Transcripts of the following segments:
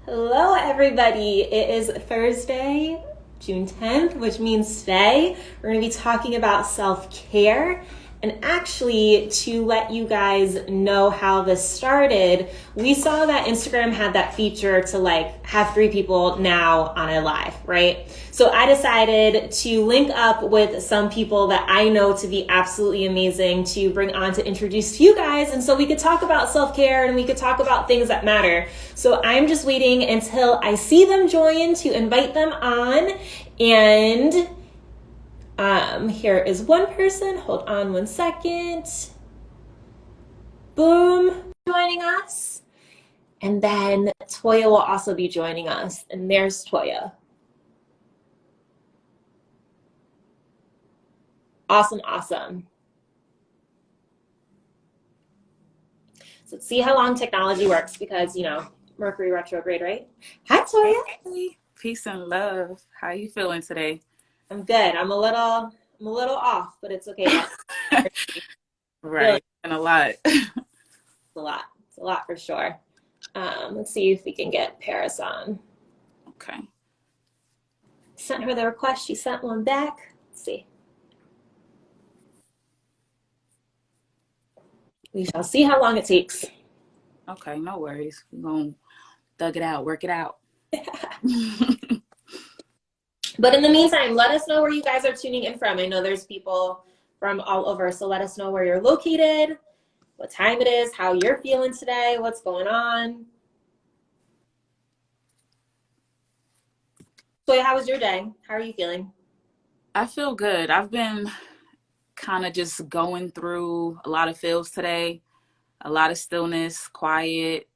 Hello, everybody. It is Thursday, June 10th, which means today we're going to be talking about self-care. And actually, to let you guys know how this started, we saw that Instagram had that feature to have 3 people now on a live, right? So I decided to link up with some people that I know to be absolutely amazing to bring on to introduce to you guys. And so we could talk about self-care and we could talk about things that matter. So I'm just waiting until I see them join to invite them on. And here is one person. Hold on one second. Boom. Joining us. And then Toya will also be joining us. And there's Toya. Awesome. So let's see how long technology works because, Mercury retrograde, right? Hi, Toya. Hey, peace and love. How you feeling today? I'm good. I'm a little off, but it's okay. Right, and a lot. It's a lot for sure. Let's see if we can get Paris on. Okay. Sent her the request. She sent one back. Let's see. We shall see how long it takes. Okay, no worries. We're going to thug it out, work it out. But in the meantime, let us know where you guys are tuning in from. I know there's people from all over, so let us know where you're located, what time it is, how you're feeling today, what's going on. So how was your day? How are you feeling? I feel good. I've been kind of just going through a lot of feels today, a lot of stillness, quiet,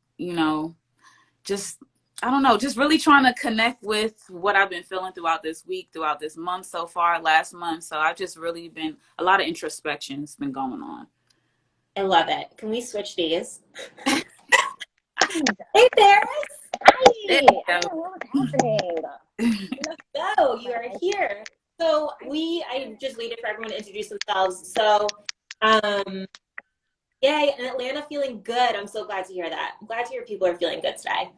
just, I don't know, just really trying to connect with what I've been feeling throughout this week, throughout this month so far, last month. So I've just really been, a lot of introspection has been going on. I love it. Can we switch days? Hey, Paris. Hi. I don't know what's happening. Let's go. You are here. So I just waited for everyone to introduce themselves. So, yay, in Atlanta feeling good. I'm so glad to hear that. I'm glad to hear people are feeling good today.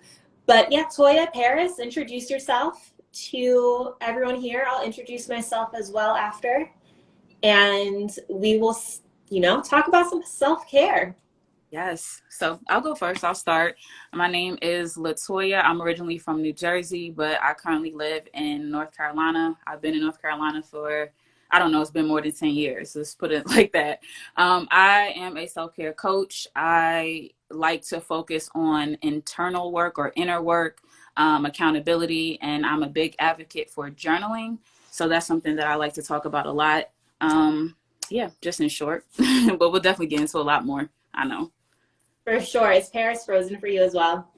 But yeah, Toya, Paris, introduce yourself to everyone here. I'll introduce myself as well after. And we will, talk about some self-care. Yes. So I'll go first. I'll start. My name is Latoya. I'm originally from New Jersey, but I currently live in North Carolina. I've been in North Carolina for, I don't know, it's been more than 10 years. Let's put it like that. I am a self-care coach. I like to focus on internal work or inner work, accountability, and I'm a big advocate for journaling. So that's something that I like to talk about a lot. Yeah, just in short, but we'll definitely get into a lot more. I know. For sure. Is Paris frozen for you as well?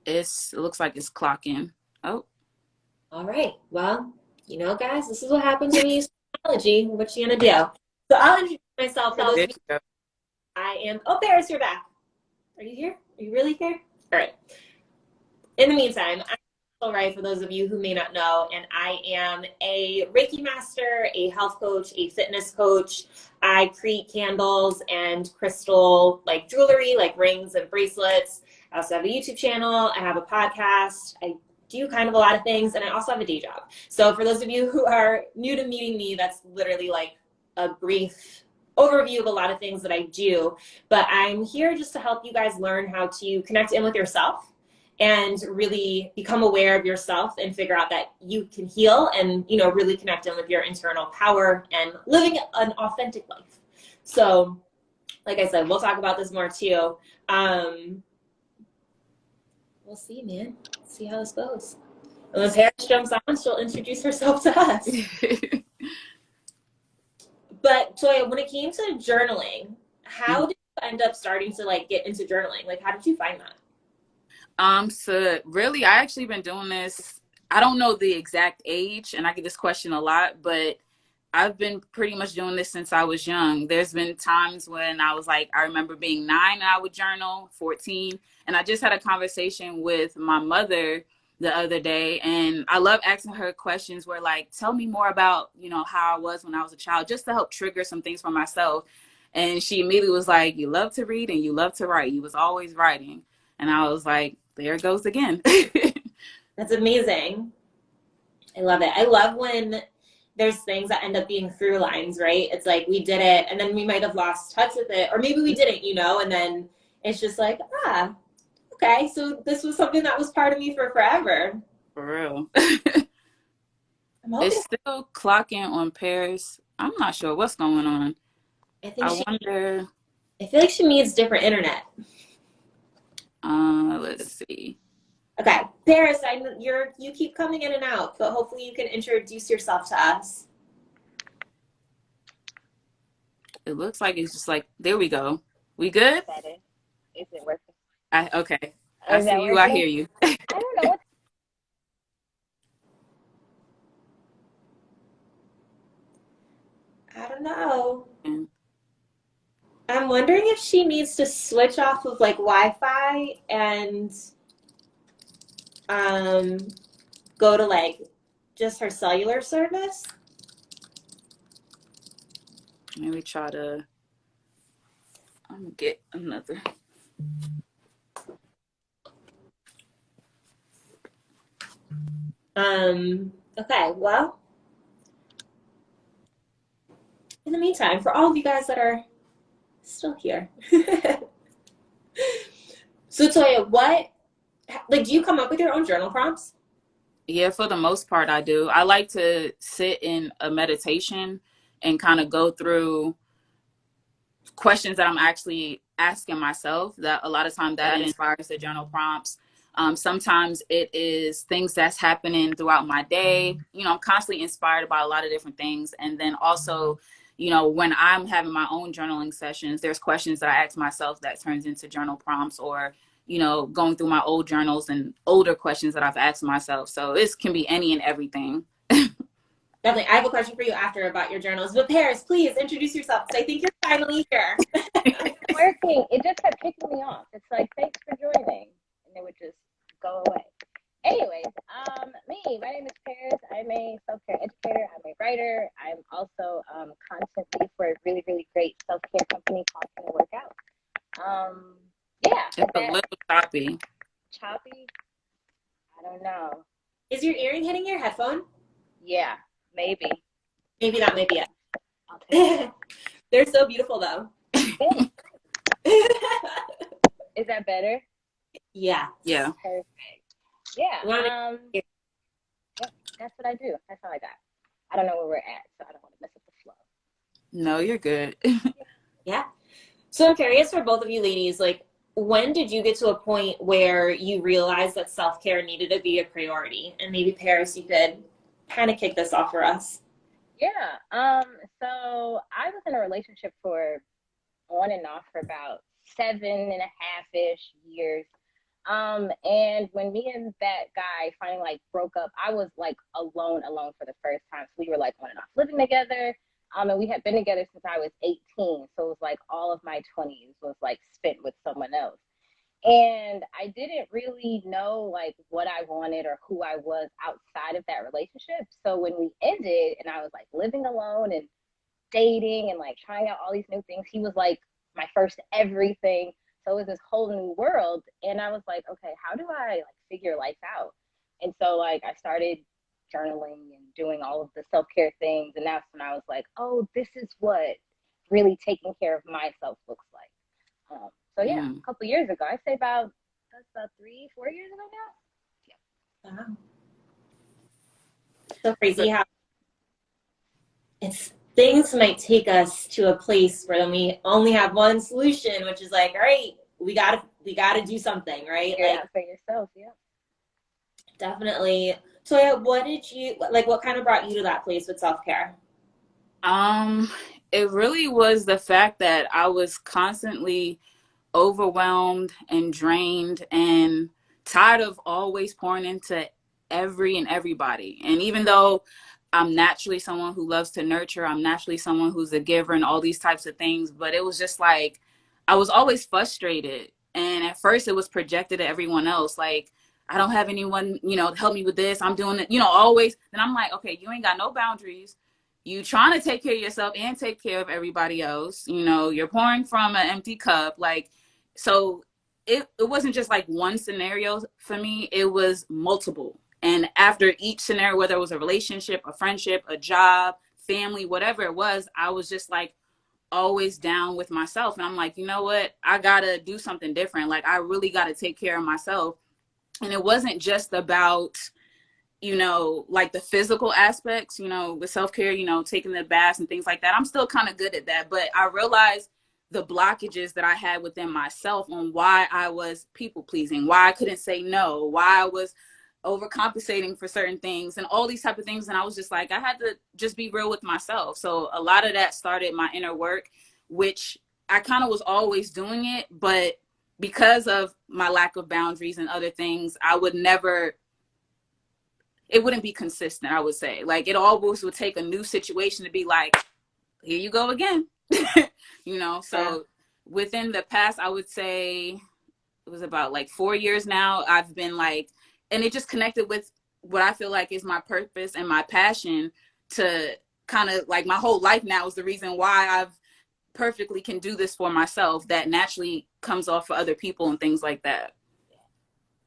It looks like it's clocking. Oh. All right. Well, guys, this is what happens when you use technology. What you gonna do? So I'll introduce myself. For those of you, I am. Oh, Paris, you're back. Are you here? Are you really here? All right. In the meantime, I'm Right, for those of you who may not know, and I am a Reiki master, a health coach, a fitness coach. I create candles and crystal jewelry, like rings and bracelets. I also have a YouTube channel. I have a podcast. I do kind of a lot of things, and I also have a day job. So for those of you who are new to meeting me, that's literally like a brief overview of a lot of things that I do. But I'm here just to help you guys learn how to connect in with yourself and really become aware of yourself and figure out that you can heal and, really connect in with your internal power and living an authentic life. So, like I said, we'll talk about this more too. We'll see, man. Let's see how this goes. And when Paris jumps on, she'll introduce herself to us. But Toya, when it came to journaling, how did you end up starting to get into journaling? How did you find that? So really, I actually been doing this. I don't know the exact age, and I get this question a lot, but I've been pretty much doing this since I was young. There's been times when I was I remember being 9 and I would journal, 14. And I just had a conversation with my mother the other day, and I love asking her questions where tell me more about, how I was when I was a child, just to help trigger some things for myself. And she immediately was like, you love to read and you love to write. You was always writing. And I was like, there it goes again. That's amazing. I love it. I love when there's things that end up being through lines, right? It's like we did it and then we might have lost touch with it, or maybe we didn't, you know, and then it's just like, okay, so this was something that was part of me for forever. For real. I'm hoping It's still clocking on Pariss. I'm not sure what's going on. I Wonder. I feel like she needs different internet. Let's see. Okay, Pariss, you keep coming in and out, but hopefully you can introduce yourself to us. It looks like it's just like, there we go. We good? Better. Is it working? Okay. I see you. Working? I hear you. I don't know what. I don't know. I'm wondering if she needs to switch off of like Wi-Fi and go to like just her cellular service. Maybe try to. I'm gonna get another. Okay, well, in the meantime, for all of you guys that are still here. So Toya, do you come up with your own journal prompts? Yeah, for the most part, I do. I like to sit in a meditation and kind of go through questions that I'm actually asking myself. That a lot of times that inspires the journal prompts. Sometimes it is things that's happening throughout my day. You know, I'm constantly inspired by a lot of different things. And then also, you know, when I'm having my own journaling sessions, there's questions that I ask myself that turns into journal prompts, or, you know, going through my old journals and older questions that I've asked myself. So this can be any and everything. Definitely. I have a question for you after about your journals. But Pariss, please introduce yourself because I think you're finally here. It's working. It just kept kicking me off. It's like, thanks for joining. And it would just go away. Anyways, my name is Pariss. I'm a self-care educator. I'm a writer. I'm also content lead for a really, really great self-care company called Can It Work Out? Yeah. It's a little choppy. Choppy? I don't know. Is your earring hitting your headphone? Yeah, maybe. Maybe that might be it. I'll take it. They're so beautiful, though. Is that better? Yeah. Yeah. Perfect. Yeah. Yep, that's what I do. That's all I got. I don't know where we're at, so I don't want to mess up the flow. No, you're good. Yeah. So I'm curious for both of you ladies, like, when did you get to a point where you realized that self-care needed to be a priority? And maybe Pariss, you could kind of kick this off for us. Yeah. So I was in a relationship for on and off for about 7.5-ish years. And when me and that guy finally like broke up, I was like alone for the first time. So we were like on and off living together. And we had been together since I was 18. So it was like all of my 20s was like spent with someone else. And I didn't really know like what I wanted or who I was outside of that relationship. So when we ended and I was like living alone and dating and like trying out all these new things, he was like my first everything. So it was this whole new world. And I was like, okay, how do I like figure life out? And so like I started journaling and doing all of the self-care things. And that's when I was like, oh, this is what really taking care of myself looks like. So yeah, a couple years ago, I'd say that's about 3-4 years ago now. Wow. So crazy how things might take us to a place where then we only have one solution, which is like, all right, we gotta do something, right? Figure it like out for yourself, yeah. Definitely. Toya, what kind of brought you to that place with self-care? It really was the fact that I was constantly overwhelmed and drained and tired of always pouring into everybody. And even though I'm naturally someone who loves to nurture, I'm naturally someone who's a giver and all these types of things, but it was just like I was always frustrated. And at first it was projected to everyone else, like I don't have anyone, help me with this. I'm doing it, always. Then I'm like, okay, you ain't got no boundaries. You trying to take care of yourself and take care of everybody else. You're pouring from an empty cup. Like, so it wasn't just like one scenario for me, it was multiple. And after each scenario, whether it was a relationship, a friendship, a job, family, whatever it was, I was just like always down with myself. And I'm like, you know what? I gotta do something different. Like, I really gotta take care of myself. And it wasn't just about, you know, like the physical aspects, you know, with self-care, you know, taking the baths and things like that. I'm still kind of good at that. But I realized the blockages that I had within myself on why I was people pleasing, why I couldn't say no, why I was overcompensating for certain things and all these type of things. And I was just like, I had to just be real with myself. So a lot of that started my inner work, which I kind of was always doing it, but because of my lack of boundaries and other things, I would never, it wouldn't be consistent, I would say. Like, it always would take a new situation to be like, here you go again. You know, so within the past, I would say it was about like 4 years now, I've been like, and it just connected with what I feel like is my purpose and my passion to kind of like my whole life now is the reason why I've perfectly can do this for myself that naturally comes off for other people and things like that.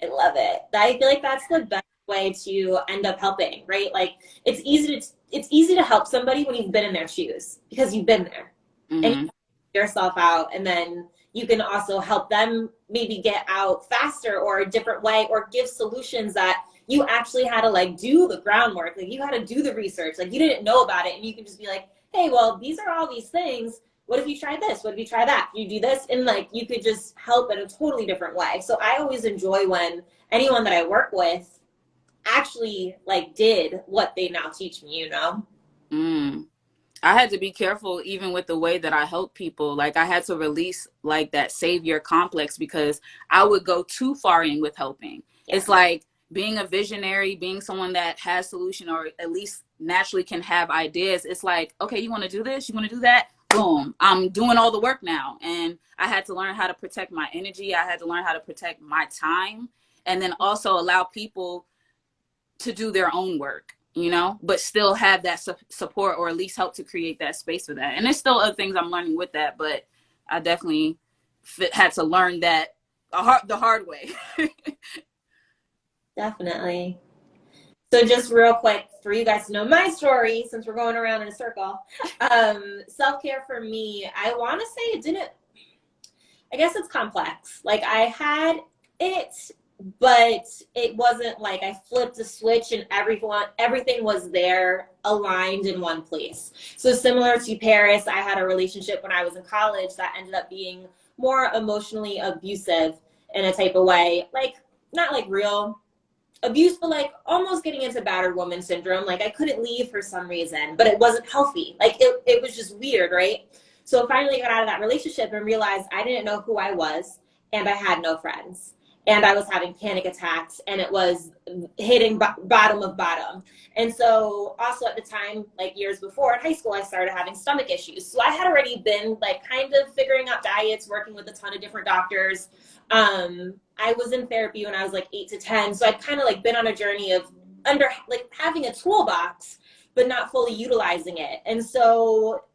I love it. I feel like that's the best way to end up helping, right? Like, it's easy to help somebody when you've been in their shoes because you've been there. And you help yourself out, and then you can also help them maybe get out faster or a different way, or give solutions that you actually had to like do the groundwork. Like, you had to do the research. Like, you didn't know about it, and you can just be like, hey, well, these are all these things. What if you try this? What if you try that? You do this, and like, you could just help in a totally different way. So I always enjoy when anyone that I work with actually like did what they now teach me, you know? I had to be careful even with the way that I help people. Like, I had to release like that savior complex because I would go too far in with helping. Yeah. It's like being a visionary, being someone that has solution or at least naturally can have ideas. It's like, okay, you want to do this? You want to do that? Boom. I'm doing all the work now. And I had to learn how to protect my energy. I had to learn how to protect my time, and then also allow people to do their own work, you know, but still have that support or at least help to create that space for that. And there's still other things I'm learning with that, but I definitely had to learn that the hard way. Definitely. So just real quick for you guys to know my story, since we're going around in a circle, self-care for me, I want to say it didn't, I guess it's complex. Like, I had it, but it wasn't like I flipped a switch and everything was there aligned in one place. So similar to Paris, I had a relationship when I was in college that ended up being more emotionally abusive in a type of way. Like, not like real abuse, but like almost getting into battered woman syndrome. Like, I couldn't leave for some reason, but it wasn't healthy. Like, it was just weird, right? So finally got out of that relationship and realized I didn't know who I was, and I had no friends. And I was having panic attacks, and it was hitting bottom of bottom. And so also at the time, like years before in high school, I started having stomach issues. So I had already been like kind of figuring out diets, working with a ton of different doctors. I was in therapy when I was like 8 to 10. So I'd kind of like been on a journey of having a toolbox, but not fully utilizing it. And so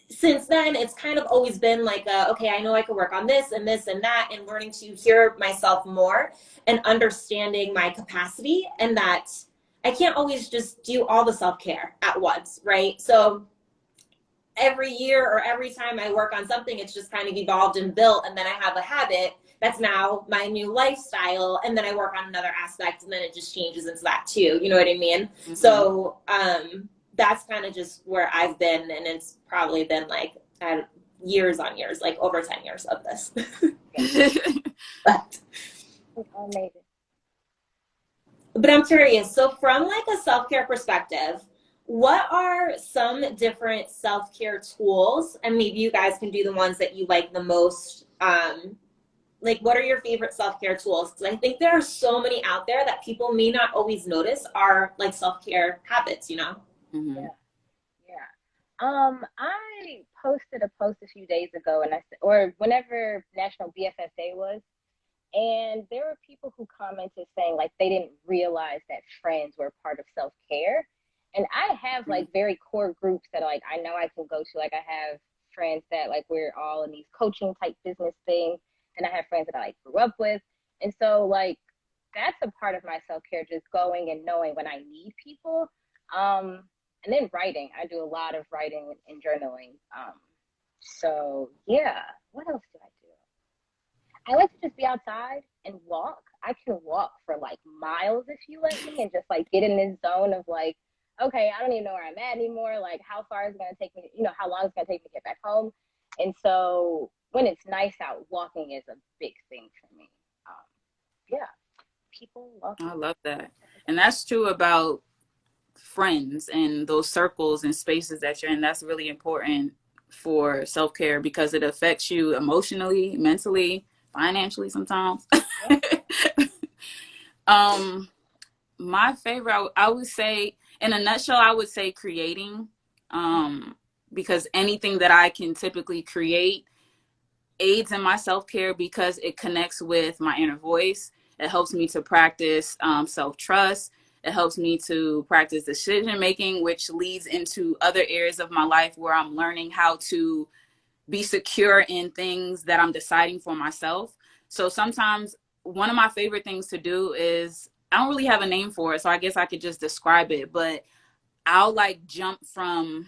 since then, it's kind of always been like, okay, I know I can work on this and this and that, and learning to hear myself more and understanding my capacity, and that I can't always just do all the self-care at once, right? So every year or every time I work on something, it's just kind of evolved and built, and then I have a habit that's now my new lifestyle, and then I work on another aspect, and then it just changes into that too. You know what I mean? Mm-hmm. So that's kind of just where I've been, and it's probably been like years on years, like over 10 years of this. But I'm curious, so from like a self-care perspective, what are some different self-care tools, and maybe you guys can do the ones that you like the most, like, what are your favorite self-care tools? Because I think there are so many out there that people may not always notice are like self-care habits, you know? Mm-hmm. Yeah. I posted a post a few days ago, and or whenever National BFF Day was, and there were people who commented saying like they didn't realize that friends were part of self-care. And I have like very core groups that like I know I can go to. Like, I have friends that like we're all in these coaching type business things. and I have friends that I like grew up with. And so like that's a part of my self-care, just going and knowing when I need people. And then writing. I do a lot of writing and journaling. So yeah, what else do I do? I like to just be outside and walk. I can walk for like miles if you let me, and just like get in this zone of like, okay, I don't even know where I'm at anymore. Like, how far is it gonna take me? You know, how long it's gonna take me to get back home? And so when it's nice out, walking is a big thing for me. Yeah, people walking. I love that, and that's true about friends and those circles and spaces that you're in. That's really important for self-care because it affects you emotionally, mentally, financially sometimes. My favorite, I would say, in a nutshell, I would say creating, because anything that I can typically create aids in my self-care because it connects with my inner voice. It helps me to practice self-trust. It helps me to practice decision making, which leads into other areas of my life where I'm learning how to be secure in things that I'm deciding for myself. So sometimes one of my favorite things to do is, I don't really have a name for it, so I guess I could just describe it, but I'll like jump from,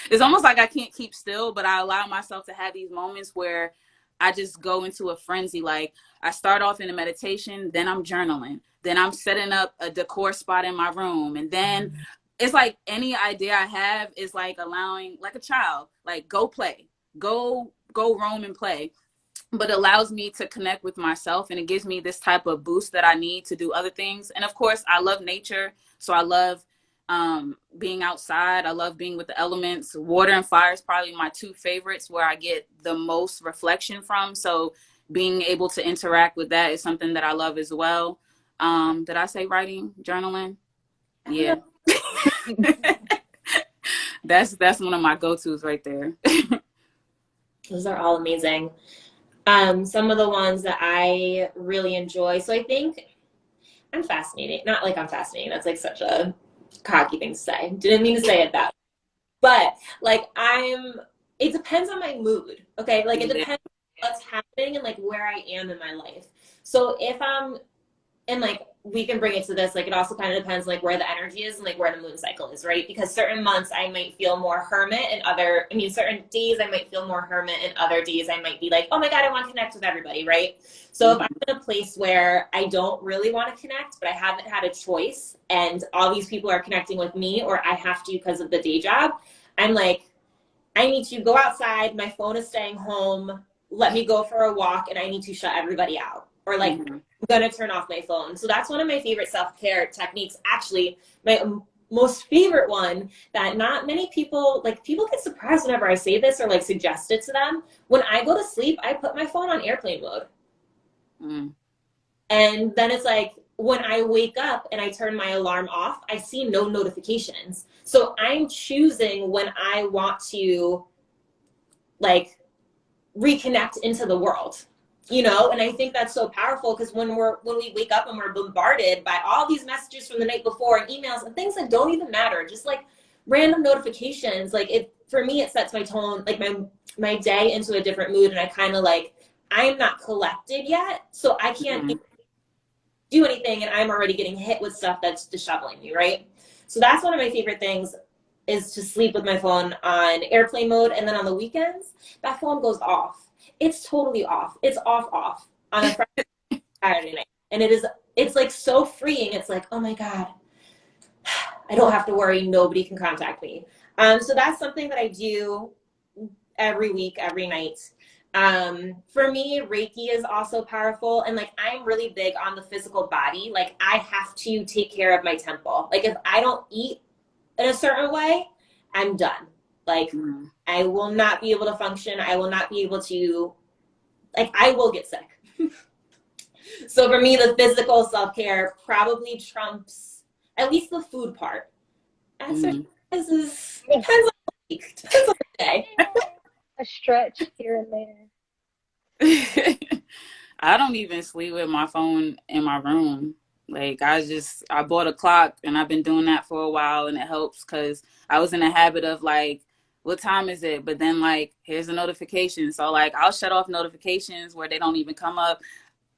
it's almost like I can't keep still, but I allow myself to have these moments where I just go into a frenzy. Like I start off in a meditation, then I'm journaling, then I'm setting up a decor spot in my room. And then it's like any idea I have is like allowing, like a child, like go play, go roam and play. But it allows me to connect with myself, and it gives me this type of boost that I need to do other things. And of course, I love nature. So I love being outside. I love being with the elements. Water and fire is probably my two favorites where I get the most reflection from. So being able to interact with that is something that I love as well. Did I say writing, journaling? Yeah. That's one of my go-tos right there. Those are all amazing. Some of the ones that I really enjoy. So I think I'm fascinating. Not like I'm fascinating. That's like such a cocky thing to say. Didn't mean to say it that way. But like it depends on my mood. Okay. Like it depends on what's happening and like where I am in my life. So if I'm, and like we can bring it to this, like it also kind of depends like where the energy is and like where the moon cycle is, right? Because certain months I might feel more hermit, and certain days I might feel more hermit, and other days I might be like, oh my God, I want to connect with everybody, right? So if I'm in a place where I don't really want to connect, but I haven't had a choice and all these people are connecting with me, or I have to because of the day job, I'm like, I need to go outside, my phone is staying home, let me go for a walk, and I need to shut everybody out. Or like, I'm going to turn off my phone. So that's one of my favorite self-care techniques. Actually, my most favorite one that not many people, like people get surprised whenever I say this or like suggest it to them. When I go to sleep, I put my phone on airplane mode. And then it's like, when I wake up and I turn my alarm off, I see no notifications. So I'm choosing when I want to like reconnect into the world. You know, and I think that's so powerful because when we wake up and we're bombarded by all these messages from the night before and emails and things that don't even matter, just like random notifications, like for me, it sets my tone, like my day into a different mood. And I kind of like, I'm not collected yet, so I can't do anything. And I'm already getting hit with stuff that's disheveling me, right? So that's one of my favorite things, is to sleep with my phone on airplane mode. And then on the weekends, that phone goes off. It's totally off. It's off on a Friday, Saturday night. And it's like so freeing. It's like, oh my God, I don't have to worry. Nobody can contact me. So that's something that I do every week, every night. For me, Reiki is also powerful. And like, I'm really big on the physical body. Like I have to take care of my temple. Like if I don't eat in a certain way, I'm done. Like I will not be able to function. I will not be able to, like, I will get sick. So for me, the physical self-care probably trumps at least the food part. Exercise depends on the week, depends on the day. A stretch here and there. I don't even sleep with my phone in my room. Like I bought a clock and I've been doing that for a while, and it helps because I was in a habit of like what time is it? But then like, here's a notification. So like, I'll shut off notifications where they don't even come up.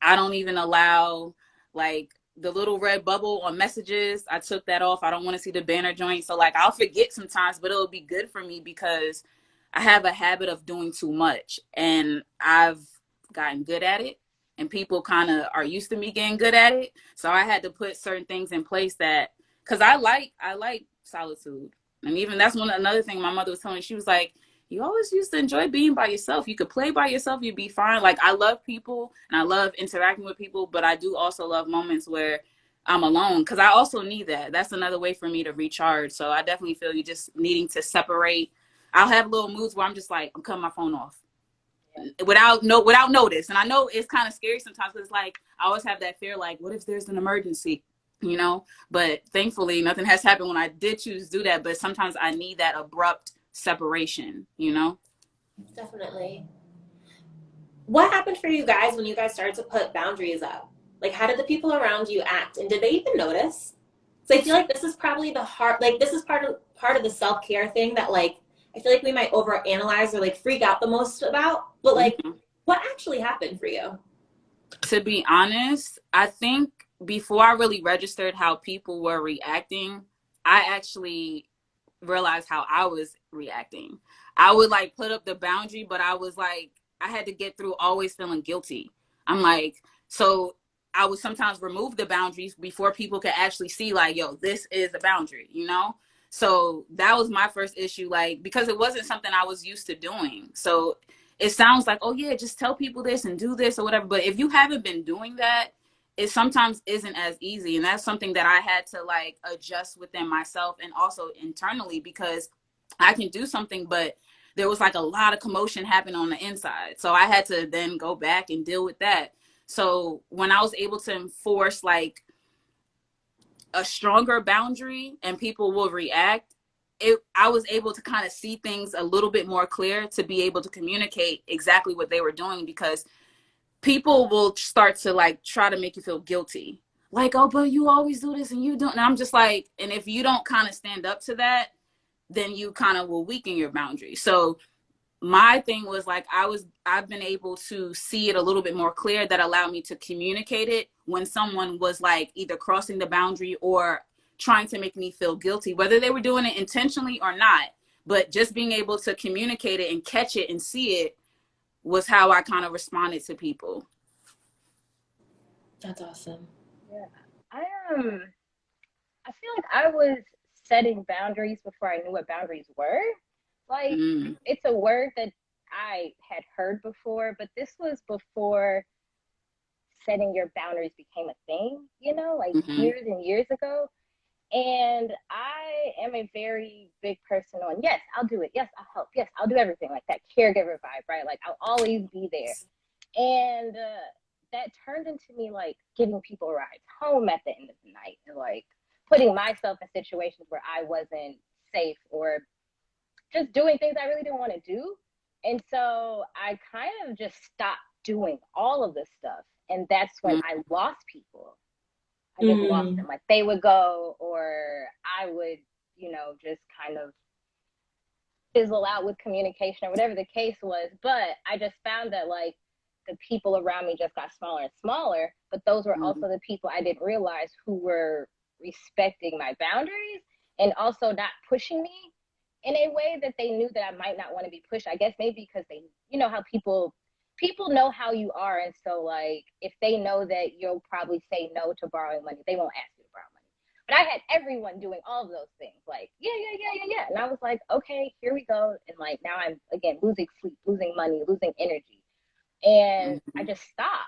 I don't even allow like the little red bubble on messages. I took that off. I don't want to see the banner joint. So like, I'll forget sometimes, but it'll be good for me because I have a habit of doing too much, and I've gotten good at it, and people kind of are used to me getting good at it. So I had to put certain things in place that, because I like solitude. And even that's another thing my mother was telling me. She was like, you always used to enjoy being by yourself. You could play by yourself, you'd be fine. Like, I love people and I love interacting with people, but I do also love moments where I'm alone, because I also need that. That's another way for me to recharge. So I definitely feel you just needing to separate. I'll have little moods where I'm just like, I'm cutting my phone off without notice. And I know it's kind of scary sometimes, because like, I always have that fear, like, what if there's an emergency? You know, but thankfully nothing has happened when I did choose to do that. But sometimes I need that abrupt separation, you know? Definitely. What happened for you guys when you guys started to put boundaries up? Like, how did the people around you act, and did they even notice? So I feel like this is probably the hard, like, this is part of the self-care thing that, like, I feel like we might overanalyze or like freak out the most about. But like, Mm-hmm. what actually happened for you? To be honest, I think before I really registered how people were reacting, I actually realized how I was reacting. I would like put up the boundary, but I was like, I had to get through always feeling guilty. I'm like, so I would sometimes remove the boundaries before people could actually see, like, yo, this is a boundary, you know? So that was my first issue, like, because it wasn't something I was used to doing. So it sounds like, oh yeah, just tell people this and do this or whatever. But if you haven't been doing that, it sometimes isn't as easy. And that's something that I had to like adjust within myself and also internally, because I can do something, but there was like a lot of commotion happening on the inside. So I had to then go back and deal with that. So when I was able to enforce like a stronger boundary and people will react, I was able to kind of see things a little bit more clear to be able to communicate exactly what they were doing, because people will start to like try to make you feel guilty. Like, oh, but you always do this and you don't. And I'm just like, and if you don't kind of stand up to that, then you kind of will weaken your boundaries. So my thing was like, I've been able to see it a little bit more clear, that allowed me to communicate it when someone was like either crossing the boundary or trying to make me feel guilty, whether they were doing it intentionally or not. But just being able to communicate it and catch it and see it was how I kind of responded to people. That's awesome. Yeah. I I feel like I was setting boundaries before I knew what boundaries were. Like, it's a word that I had heard before, but this was before setting your boundaries became a thing, you know, like years and years ago. And I am a very big person on, yes, I'll do it. Yes, I'll help. Yes, I'll do everything. Like that caregiver vibe, right? Like, I'll always be there. And that turned into me like giving people rides home at the end of the night, and like putting myself in situations where I wasn't safe, or just doing things I really didn't want to do. And so I kind of just stopped doing all of this stuff. And that's when I lost people. I just lost them. Like, they would go, or I would, you know, just kind of fizzle out with communication or whatever the case was. But I just found that like the people around me just got smaller and smaller. But those were also the people I didn't realize who were respecting my boundaries and also not pushing me in a way that they knew that I might not want to be pushed. I guess maybe because they, you know, how people know how you are. And so like, if they know that you'll probably say no to borrowing money, they won't ask you to borrow money. But I had everyone doing all of those things, like, yeah. And I was like, okay, here we go. And like, now I'm, again, losing sleep, losing money, losing energy. And I just stopped.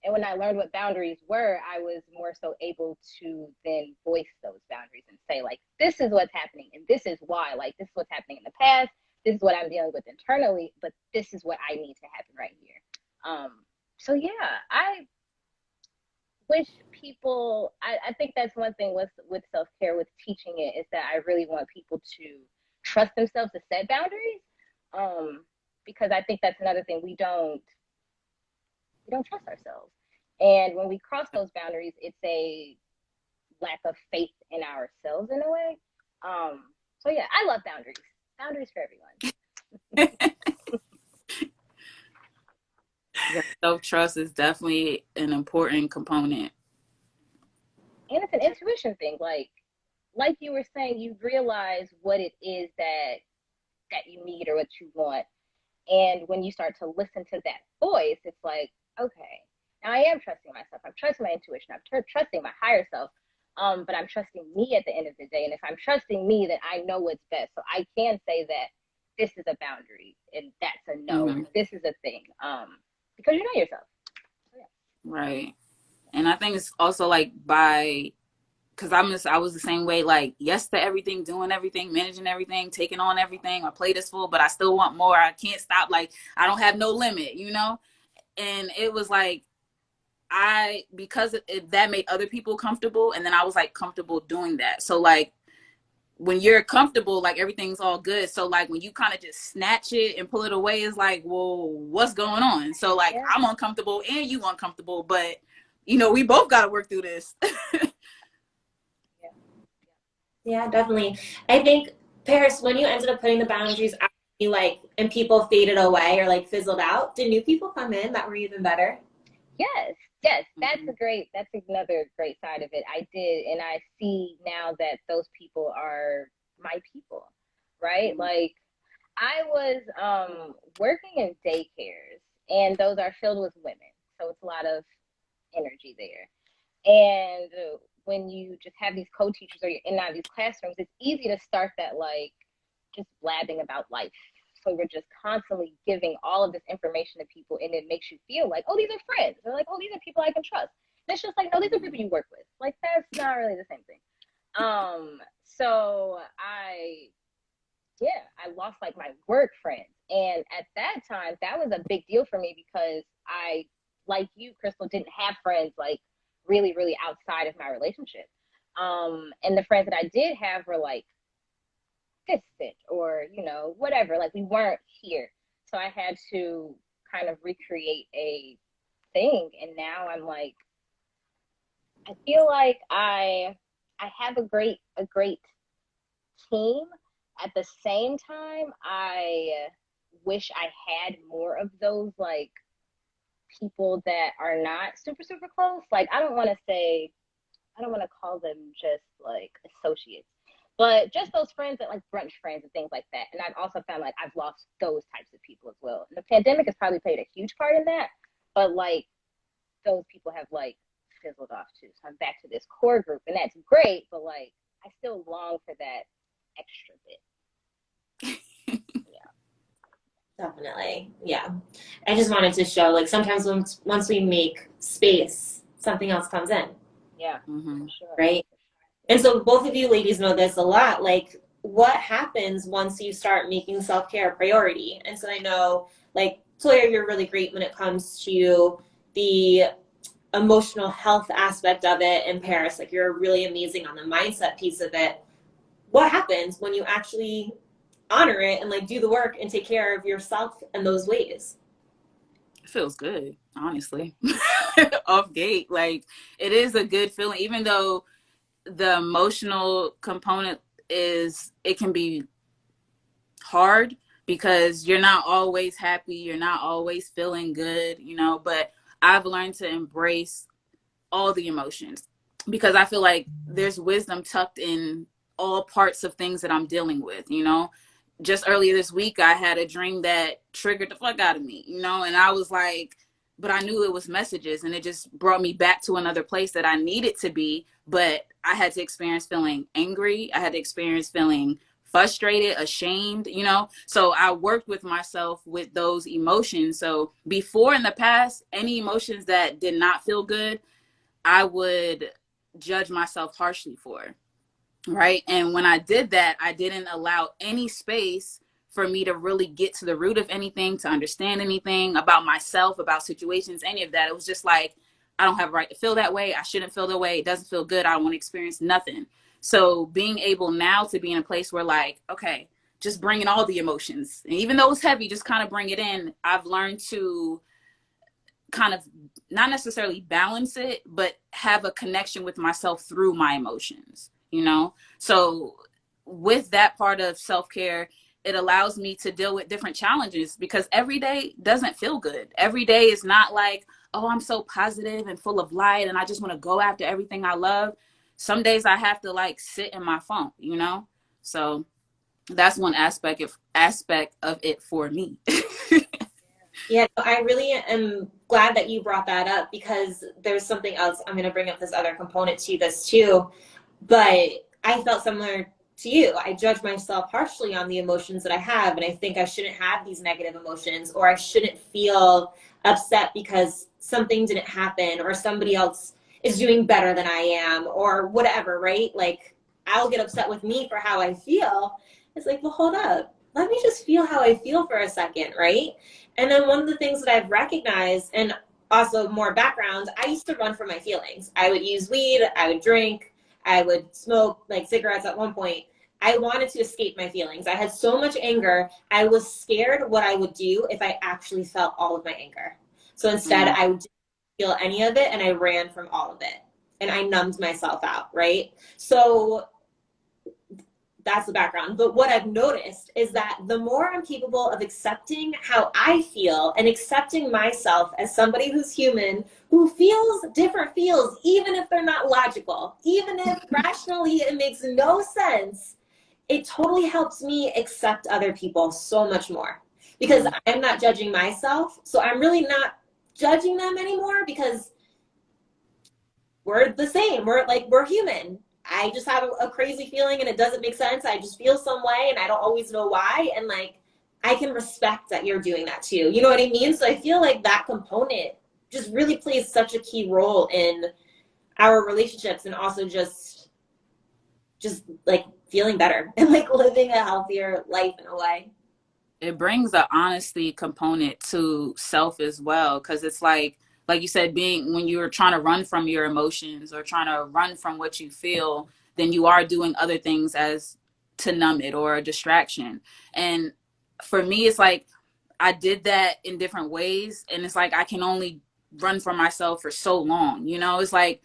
And when I learned what boundaries were, I was more so able to then voice those boundaries and say, like, this is what's happening and this is why. Like, this is what's happening in the past. This is what I'm dealing with internally, but this is what I need to happen right here. So yeah, I wish people, I think that's one thing with self-care, with teaching it, is that I really want people to trust themselves to set boundaries. Because I think that's another thing, we don't trust ourselves. And when we cross those boundaries, it's a lack of faith in ourselves in a way. So yeah, I love boundaries. Boundaries for everyone. Yeah, self-trust is definitely an important component. And it's an intuition thing. Like you were saying, you realize what it is that you need or what you want. And when you start to listen to that voice, it's like, okay, now I am trusting myself. I'm trusting my intuition. I'm trusting my higher self. But I'm trusting me at the end of the day. And if I'm trusting me, then I know what's best. So I can say that this is a boundary and that's a no. Mm-hmm. This is a thing. Because you know yourself. So, yeah. Right. And I think it's also like because I was the same way, like yes to everything, doing everything, managing everything, taking on everything. My plate is full, but I still want more. I can't stop. Like I don't have no limit, you know? And it was like, because that made other people comfortable. And then I was like comfortable doing that. So like when you're comfortable, like everything's all good. So like when you kind of just snatch it and pull it away, it's like, well, what's going on? So like Yeah. I'm uncomfortable and you uncomfortable, but you know, we both got to work through this. Yeah, definitely. I think, Pariss, when you ended up putting the boundaries out, you like, and people faded away or like fizzled out, did new people come in that were even better? Yes, that's another great side of it. I did, and I see now that those people are my people, right? Mm-hmm. Like I was working in daycares, and those are filled with women, so it's a lot of energy there. And when you just have these co-teachers or you're in and out of these classrooms, it's easy to start that like just blabbing about life. So we're just constantly giving all of this information to people, and it makes you feel like, oh, these are friends. Or like, oh, these are people I can trust. And it's just like, no, these are people you work with. Like that's not really the same thing. So I lost like my work friends. And at that time, that was a big deal for me because I, like you, Khrystle, didn't have friends like really, really outside of my relationship. And the friends that I did have were like distant or, you know, whatever. Like we weren't here. So I had to kind of recreate a thing. And now I'm like, I feel like I have a great team. At the same time, I wish I had more of those like people that are not super super close. Like I don't want to call them just like associates, but just those friends that like brunch friends and things like that. And I've also found like I've lost those types of people as well. And the pandemic has probably played a huge part in that, but like those people have like fizzled off too. So I'm back to this core group, and that's great. But like I still long for that extra bit. Definitely. Yeah. I just wanted to show like sometimes once we make space, something else comes in. Yeah, Mm-hmm. sure. Right. And so both of you ladies know this a lot. Like what happens once you start making self-care a priority? And so I know like Toya, you're really great when it comes to the emotional health aspect of it, and Pariss, like you're really amazing on the mindset piece of it. What happens when you actually honor it and like do the work and take care of yourself in those ways? It feels good, honestly. Off gate, like it is a good feeling, even though the emotional component it can be hard because you're not always happy, you're not always feeling good, you know, but I've learned to embrace all the emotions because I feel like there's wisdom tucked in all parts of things that I'm dealing with, you know. Just earlier this week, I had a dream that triggered the fuck out of me, you know, and I was like, but I knew it was messages and it just brought me back to another place that I needed to be. But I had to experience feeling angry. I had to experience feeling frustrated, ashamed, you know. So I worked with myself with those emotions. So before in the past, any emotions that did not feel good, I would judge myself harshly for. Right. And when I did that, I didn't allow any space for me to really get to the root of anything, to understand anything about myself, about situations, any of that. It was just like, I don't have a right to feel that way. I shouldn't feel that way. It doesn't feel good. I don't want to experience nothing. So being able now to be in a place where like, okay, just bring in all the emotions. And even though it's heavy, just kind of bring it in. I've learned to kind of not necessarily balance it, but have a connection with myself through my emotions, you know? So with that part of self-care, it allows me to deal with different challenges, because every day doesn't feel good. Every day is not like, oh, I'm so positive and full of light and I just want to go after everything I love. Some days I have to like sit in my funk, you know? So that's one aspect of it for me. Yeah, I really am glad that you brought that up, because there's something else. I'm going to bring up this other component to this too. But I felt similar to you. I judge myself harshly on the emotions that I have, and I think I shouldn't have these negative emotions, or I shouldn't feel upset because something didn't happen, or somebody else is doing better than I am, or whatever, right? Like, I'll get upset with me for how I feel. It's like, well, hold up. Let me just feel how I feel for a second, right? And then one of the things that I've recognized, and also more background, I used to run from my feelings. I would use weed, I would drink, I would smoke like cigarettes at one point. I wanted to escape my feelings. I had so much anger. I was scared what I would do if I actually felt all of my anger. So instead, I didn't feel any of it, and I ran from all of it. And I numbed myself out, right? So that's the background. But what I've noticed is that the more I'm capable of accepting how I feel and accepting myself as somebody who's human, who feels different feels, even if they're not logical, even if rationally it makes no sense, it totally helps me accept other people so much more, because I'm not judging myself. So I'm really not judging them anymore, because we're the same. We're human. I just have a crazy feeling and it doesn't make sense. I just feel some way and I don't always know why. And like, I can respect that you're doing that too. You know what I mean? So I feel like that component just really plays such a key role in our relationships, and also just like feeling better and like living a healthier life in a way. It brings the honesty component to self as well, because it's like you said, being when you're trying to run from your emotions or trying to run from what you feel, then you are doing other things as to numb it or a distraction. And for me, it's like I did that in different ways, and it's like I can only run from myself for so long, you know. It's like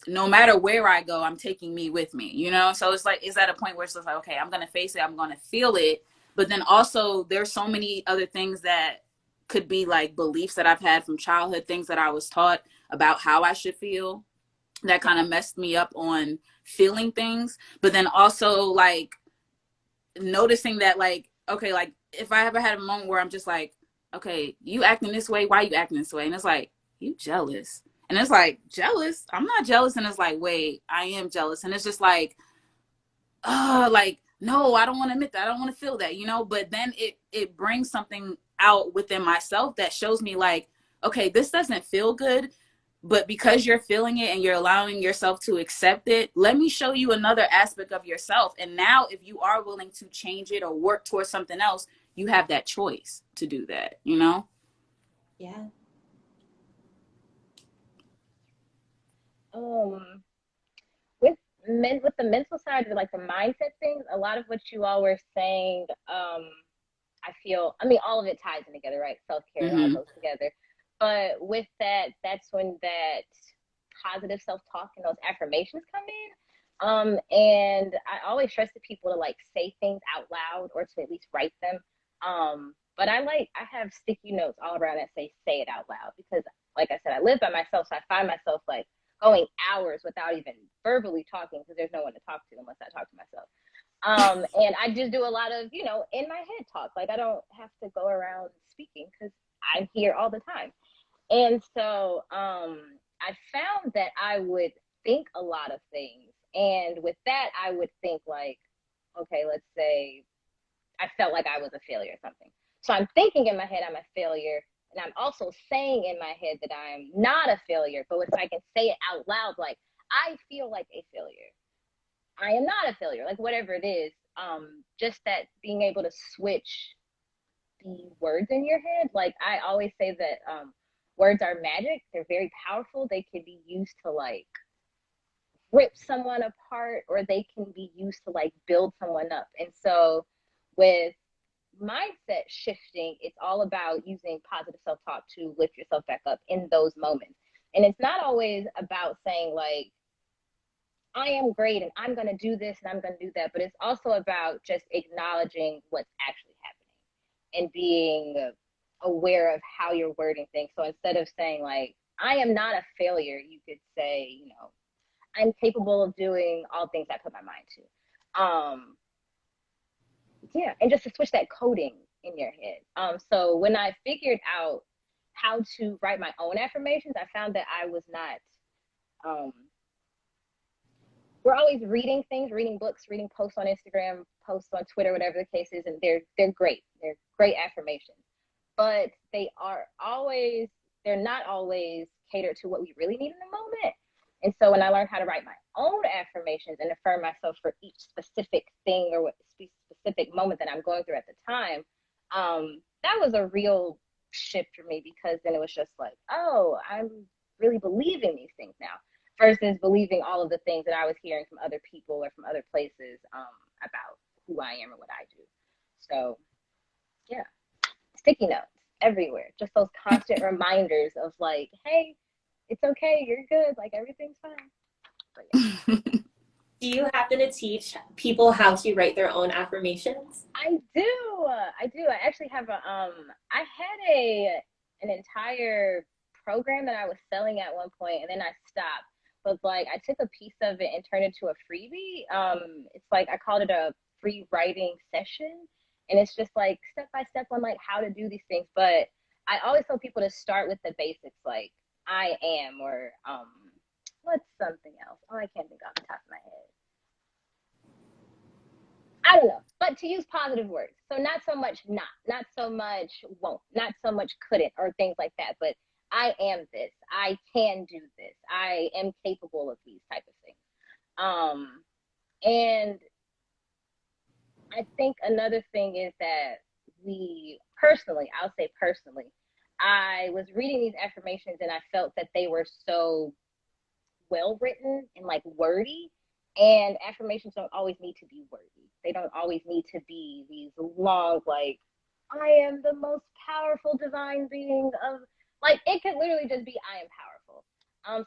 no matter where I go, I'm taking me with me, you know? So it's like, it's at a point where it's just like, okay, I'm going to face it. I'm going to feel it. But then also there's so many other things that could be like beliefs that I've had from childhood, things that I was taught about how I should feel, that kind of messed me up on feeling things. But then also like noticing that, like, okay, like if I ever had a moment where I'm just like, okay, you acting this way, why you acting this way? And it's like, you jealous. And it's like, jealous? I'm not jealous. And it's like, wait, I am jealous. And it's just like, like, no, I don't want to admit that. I don't want to feel that, you know? But then it brings something out within myself that shows me like, okay, this doesn't feel good, but because you're feeling it and you're allowing yourself to accept it, let me show you another aspect of yourself. And now if you are willing to change it or work towards something else, you have that choice to do that, you know? Yeah. With the mental side, like the mindset things, a lot of what you all were saying, I feel, I mean, all of it ties in together, right? Self-care, it all goes together. But with that, that's when that positive self-talk and those affirmations come in. And I always stress to people to like say things out loud or to at least write them. But I have sticky notes all around that say it out loud, because like I said, I live by myself. So I find myself like going hours without even verbally talking, because there's no one to talk to unless I talk to myself. And I just do a lot of, in my head talk. Like I don't have to go around speaking because I'm here all the time. And so I found that I would think a lot of things. And with that, I would think like, okay, let's say I felt like I was a failure or something. So I'm thinking in my head I'm a failure. And I'm also saying in my head that I'm not a failure. But if I can say it out loud, like, I feel like a failure. I am not a failure, like whatever it is. Just that being able to switch the words in your head. Like I always say that words are magic. They're very powerful. They can be used to like rip someone apart, or they can be used to like build someone up. And so with mindset shifting, it's all about using positive self-talk to lift yourself back up in those moments. And it's not always about saying like, I am great and I'm going to do this and I'm going to do that. But it's also about just acknowledging what's actually happening and being aware of how you're wording things. So instead of saying like, I am not a failure, you could say, you know, I'm capable of doing all things I put my mind to. Yeah, and just to switch that coding in your head. So when I figured out how to write my own affirmations, I found that I was not we're always reading things, reading books, reading posts on Instagram, posts on Twitter, whatever the case is, and they're great. They're great affirmations. But they're not always catered to what we really need in the moment. And so when I learned how to write my own affirmations and affirm myself for each specific thing or what specific moment that I'm going through at the time, that was a real shift for me, because then it was just like, oh, I'm really believing these things now, versus believing all of the things that I was hearing from other people or from other places about who I am and what I do. So yeah, sticky notes everywhere, just those constant reminders of like, hey, it's okay, you're good, like everything's fine. But yeah. Do you happen to teach people how to write their own affirmations? I do. I actually have I had an entire program that I was selling at one point, and then I stopped. But like, I took a piece of it and turned it into a freebie. It's like, I called it a free writing session, and it's just like step by step on like how to do these things. But I always tell people to start with the basics, like I am, or what's something else? Oh, I can't think off the top of my head. I don't know, but to use positive words. So not so much not so much won't, not so much couldn't, or things like that, but I am this, I can do this, I am capable of these type of things. And I think another thing is that I'll say personally, I was reading these affirmations and I felt that they were so well written and like wordy. And affirmations don't always need to be wordy. They don't always need to be these long, like, I am the most powerful divine being of, like, it could literally just be, I am powerful.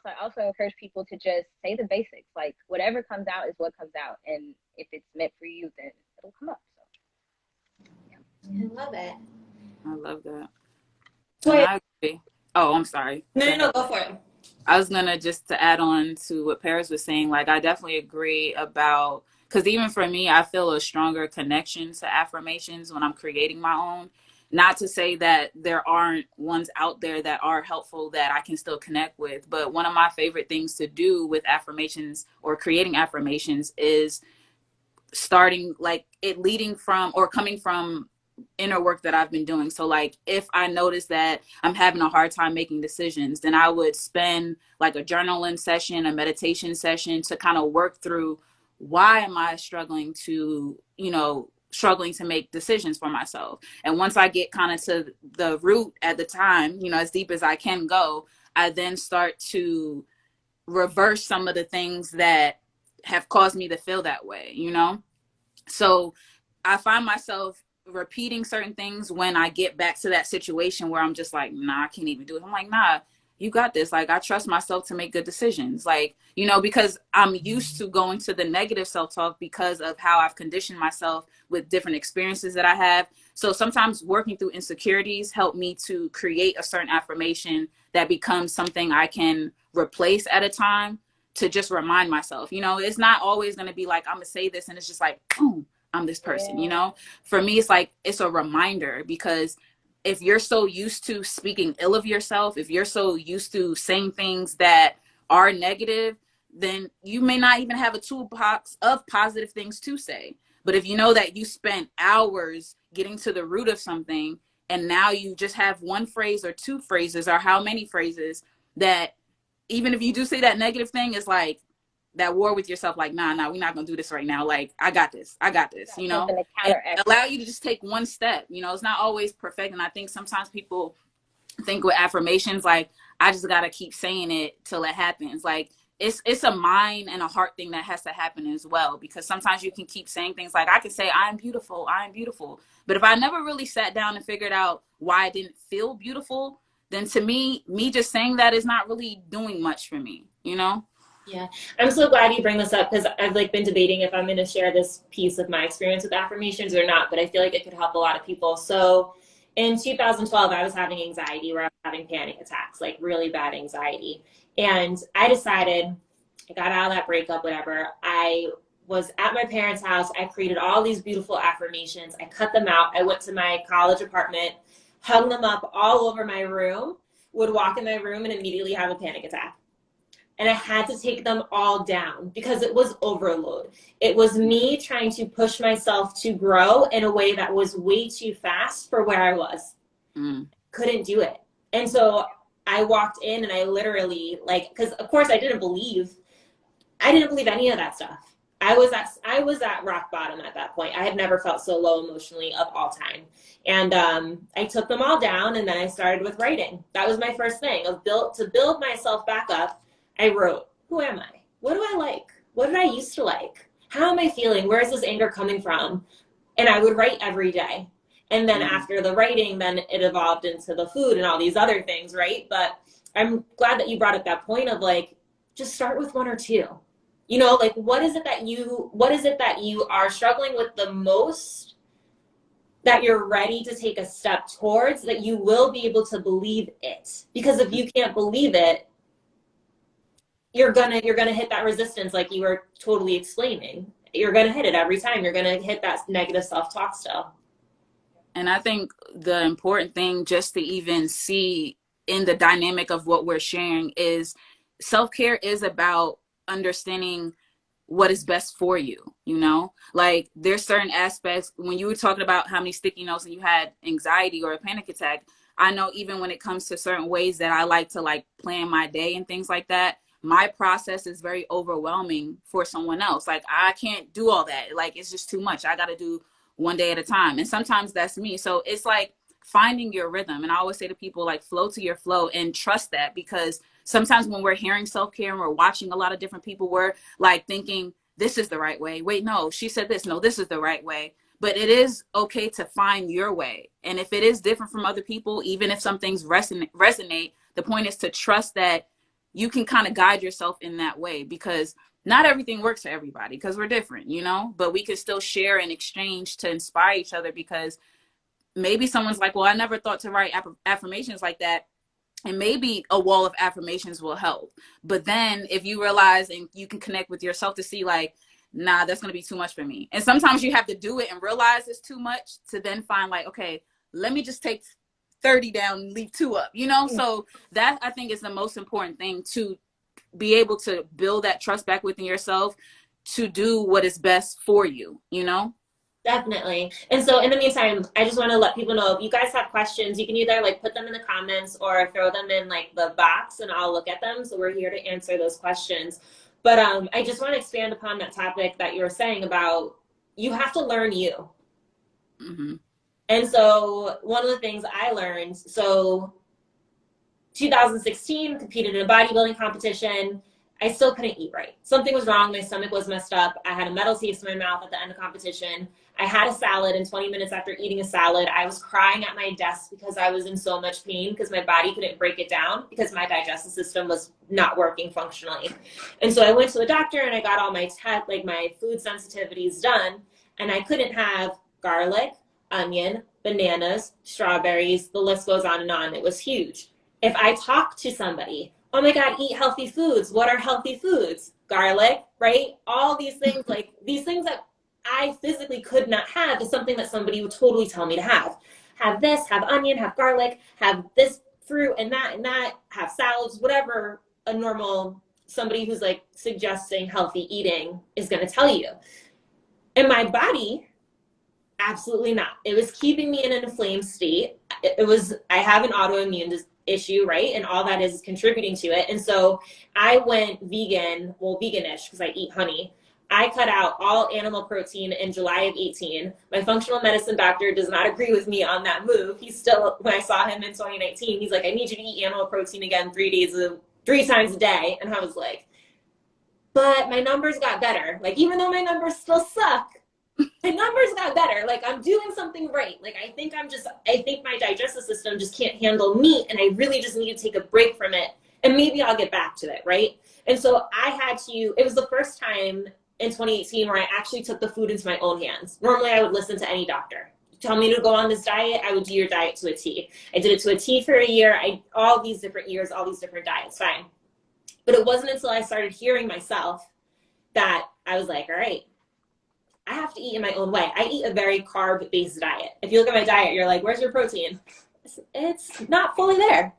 So I also encourage people to just say the basics. Like, whatever comes out is what comes out. And if it's meant for you, then it'll come up. So, yeah. I love it. I love that. So And I agree. Oh, I'm sorry. no, go for it. I was gonna just to add on to what Pariss was saying, like I definitely agree about, because even for me, I feel a stronger connection to affirmations when I'm creating my own. Not to say that there aren't ones out there that are helpful that I can still connect with, but one of my favorite things to do with affirmations or creating affirmations is starting like it leading from or coming from inner work that I've been doing. So like if I notice that I'm having a hard time making decisions, then I would spend like a journaling session, a meditation session to kind of work through why am I struggling to make decisions for myself. And once I get kind of to the root at the time, as deep as I can go, I then start to reverse some of the things that have caused me to feel that way. So I find myself repeating certain things when I get back to that situation where I'm just like, nah, I can't even do it. I'm like, nah, you got this. Like, I trust myself to make good decisions. Like, because I'm used to going to the negative self-talk because of how I've conditioned myself with different experiences that I have. So sometimes working through insecurities help me to create a certain affirmation that becomes something I can replace at a time to just remind myself. It's not always going to be like, I'm going to say this and it's just like, boom, I'm this person. For me, it's like, it's a reminder, because if you're so used to speaking ill of yourself, if you're so used to saying things that are negative, then you may not even have a toolbox of positive things to say. But if you know that you spent hours getting to the root of something, and now you just have one phrase or two phrases or how many phrases that even if you do say that negative thing, is like that war with yourself, like, nah, we're not gonna do this right now. Like, I got this, and allow you to just take one step. It's not always perfect. And I think sometimes people think with affirmations, like, I just gotta keep saying it till it happens. Like, it's a mind and a heart thing that has to happen as well, because sometimes you can keep saying things like, I can say I'm beautiful, but if I never really sat down and figured out why I didn't feel beautiful, then to me just saying that is not really doing much for me. Yeah, I'm so glad you bring this up because I've like been debating if I'm going to share this piece of my experience with affirmations or not, but I feel like it could help a lot of people. So in 2012, I was having anxiety where I was having panic attacks, like really bad anxiety. And I decided, I got out of that breakup, whatever. I was at my parents' house. I created all these beautiful affirmations. I cut them out. I went to my college apartment, hung them up all over my room, would walk in my room and immediately have a panic attack, and I had to take them all down because it was overload. It was me trying to push myself to grow in a way that was way too fast for where I was. Couldn't do it. And so I walked in and I literally like, because of course I didn't believe any of that stuff. I was at rock bottom at that point. I had never felt so low emotionally of all time. And I took them all down, and then I started with writing. That was my first thing to build myself back up. I wrote, who am I? What do I like? What did I used to like? How am I feeling? Where is this anger coming from? And I would write every day. And then after the writing, then it evolved into the food and all these other things, right? But I'm glad that you brought up that point of like, just start with one or two. You know, like what is it that you are struggling with the most that you're ready to take a step towards, that you will be able to believe it? Because if you can't believe it, you're gonna hit that resistance like you were totally explaining. You're gonna hit it every time. You're gonna hit that negative self-talk still. And I think the important thing just to even see in the dynamic of what we're sharing is self-care is about understanding what is best for you, you know? Like there's certain aspects when you were talking about how many sticky notes and you had anxiety or a panic attack. I know even when it comes to certain ways that I like to like plan my day and things like that, my process is very overwhelming for someone else. Like I can't do all that. Like it's just too much. I got to do one day at a time. And sometimes that's me. So it's like finding your rhythm. And I always say to people like flow to your flow and trust that, because sometimes when we're hearing self-care and we're watching a lot of different people, we're like thinking this is the right way. Wait, no, she said this. No, this is the right way. But it is okay to find your way. And if it is different from other people, even if some things resonate, the point is to trust that you can kind of guide yourself in that way, because not everything works for everybody because we're different, you know, but we can still share and exchange to inspire each other, because maybe someone's like, well, I never thought to write affirmations like that. And maybe a wall of affirmations will help. But then if you realize and you can connect with yourself to see like, nah, that's going to be too much for me. And sometimes you have to do it and realize it's too much to then find like, okay, let me just take 30 down and leave 2 up, you know? So that I think is the most important thing, to be able to build that trust back within yourself to do what is best for you, you know? Definitely. And so in the meantime, I just want to let people know if you guys have questions, you can either like put them in the comments or throw them in like the box and I'll look at them. So we're here to answer those questions. But I just want to expand upon that topic that you were saying about you have to learn you. Mm-hmm. And so one of the things I learned, so 2016, competed in a bodybuilding competition. I still couldn't eat right. Something was wrong. My stomach was messed up. I had a metal taste in my mouth at the end of competition. I had a salad, and 20 minutes after eating a salad, I was crying at my desk because I was in so much pain because my body couldn't break it down because my digestive system was not working functionally. And so I went to the doctor and I got all my my food sensitivities done, and I couldn't have garlic, onion, bananas, strawberries. The list goes on and on. It was huge. If I talk to somebody, oh my God, eat healthy foods. What are healthy foods? Garlic, right? All these things, like these things that I physically could not have is something that somebody would totally tell me to have. Have this, have onion, have garlic, have this fruit and that, have salads, whatever a normal somebody who's like suggesting healthy eating is going to tell you. And my body, absolutely not. It was keeping me in an inflamed state. I have an autoimmune issue, right? And all that is contributing to it. And so I went vegan, well, veganish, because I eat honey. I cut out all animal protein in July of 18. My functional medicine doctor does not agree with me on that move. He's still, when I saw him in 2019, he's like, I need you to eat animal protein again 3 times a day. And I was like, but my numbers got better. Like, even though my numbers still suck, my numbers got better. Like, I'm doing something right. Like, I think my digestive system just can't handle meat, and I really just need to take a break from it and maybe I'll get back to it, right? And so I had to, it was the first time in 2018 where I actually took the food into my own hands. Normally I would listen to any doctor. Tell me to go on this diet, I would do your diet to a T. I did it to a T for a year. All these different years, all these different diets, fine. But it wasn't until I started hearing myself that I was like, all right, I have to eat in my own way. I eat a very carb-based diet. If you look at my diet, you're like, where's your protein? It's not fully there.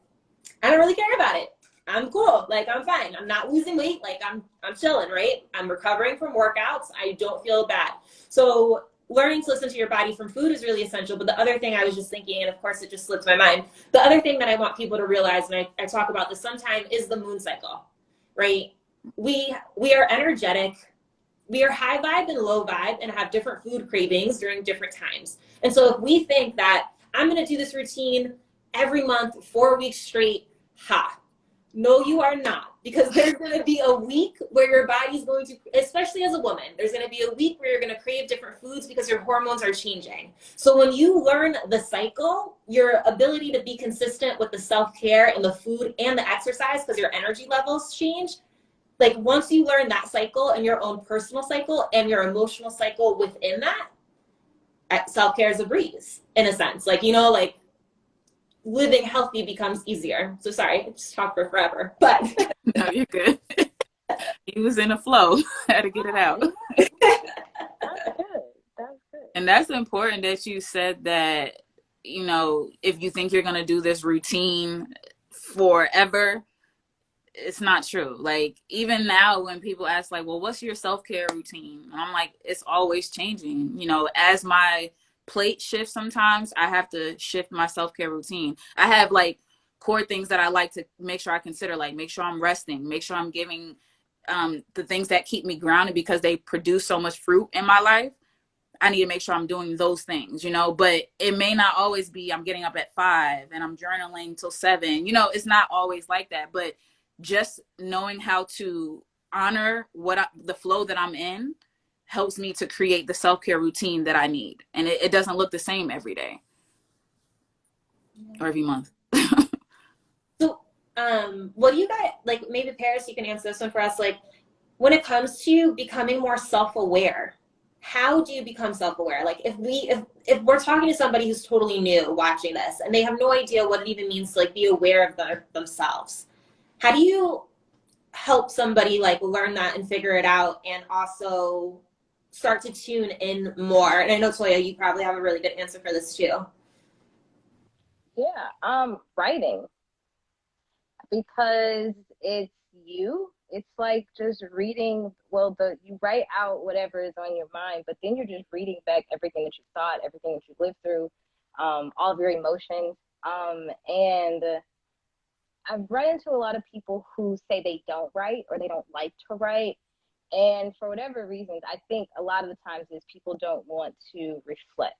I don't really care about it. I'm cool. Like, I'm fine. I'm not losing weight. Like, I'm chilling, right? I'm recovering from workouts. I don't feel bad. So learning to listen to your body from food is really essential. But the other thing I was just thinking, and of course it just slipped my mind, the other thing that I want people to realize, and I talk about this sometime, is the moon cycle, right? We are energetic. We are high vibe and low vibe and have different food cravings during different times. And so if we think that I'm going to do this routine every month, 4 weeks straight, no, you are not. Because there's going to be a week where your body's going to, especially as a woman, there's going to be a week where you're going to crave different foods because your hormones are changing. So when you learn the cycle, your ability to be consistent with the self-care and the food and the exercise, because your energy levels change, like once you learn that cycle and your own personal cycle and your emotional cycle within that, self-care is a breeze in a sense. Like, you know, like living healthy becomes easier. So sorry, I just talked for forever, but No, you're good. He was in a flow. Had to get it out. That's good. That's good. And that's important that you said that, you know, if you think you're going to do this routine forever, it's not true. Like, even now when people ask, like, well, what's your self-care routine? And I'm like, it's always changing. You know, as my plate shifts, sometimes I have to shift my self-care routine. I have like core things that I like to make sure I consider, like make sure I'm resting, make sure I'm giving the things that keep me grounded, because they produce so much fruit in my life. I need to make sure I'm doing those things, you know, but it may not always be I'm getting up at 5 and I'm journaling till 7. You know, it's not always like that. But just knowing how to honor the flow that I'm in helps me to create the self-care routine that I need. And it doesn't look the same every day or every month. So, what do you guys, like, maybe Pariss, you can answer this one for us. Like, when it comes to becoming more self-aware, how do you become self-aware? Like, if we're talking to somebody who's totally new watching this and they have no idea what it even means to like be aware of themselves, how do you help somebody like learn that and figure it out and also start to tune in more? And I know, Toya, you probably have a really good answer for this too. Yeah, writing, because it's you. It's like just reading. Well, you write out whatever is on your mind, but then you're just reading back everything that you thought, everything that you lived through, all of your emotions. And I've run into a lot of people who say they don't write or they don't like to write. And for whatever reasons, I think a lot of the times is people don't want to reflect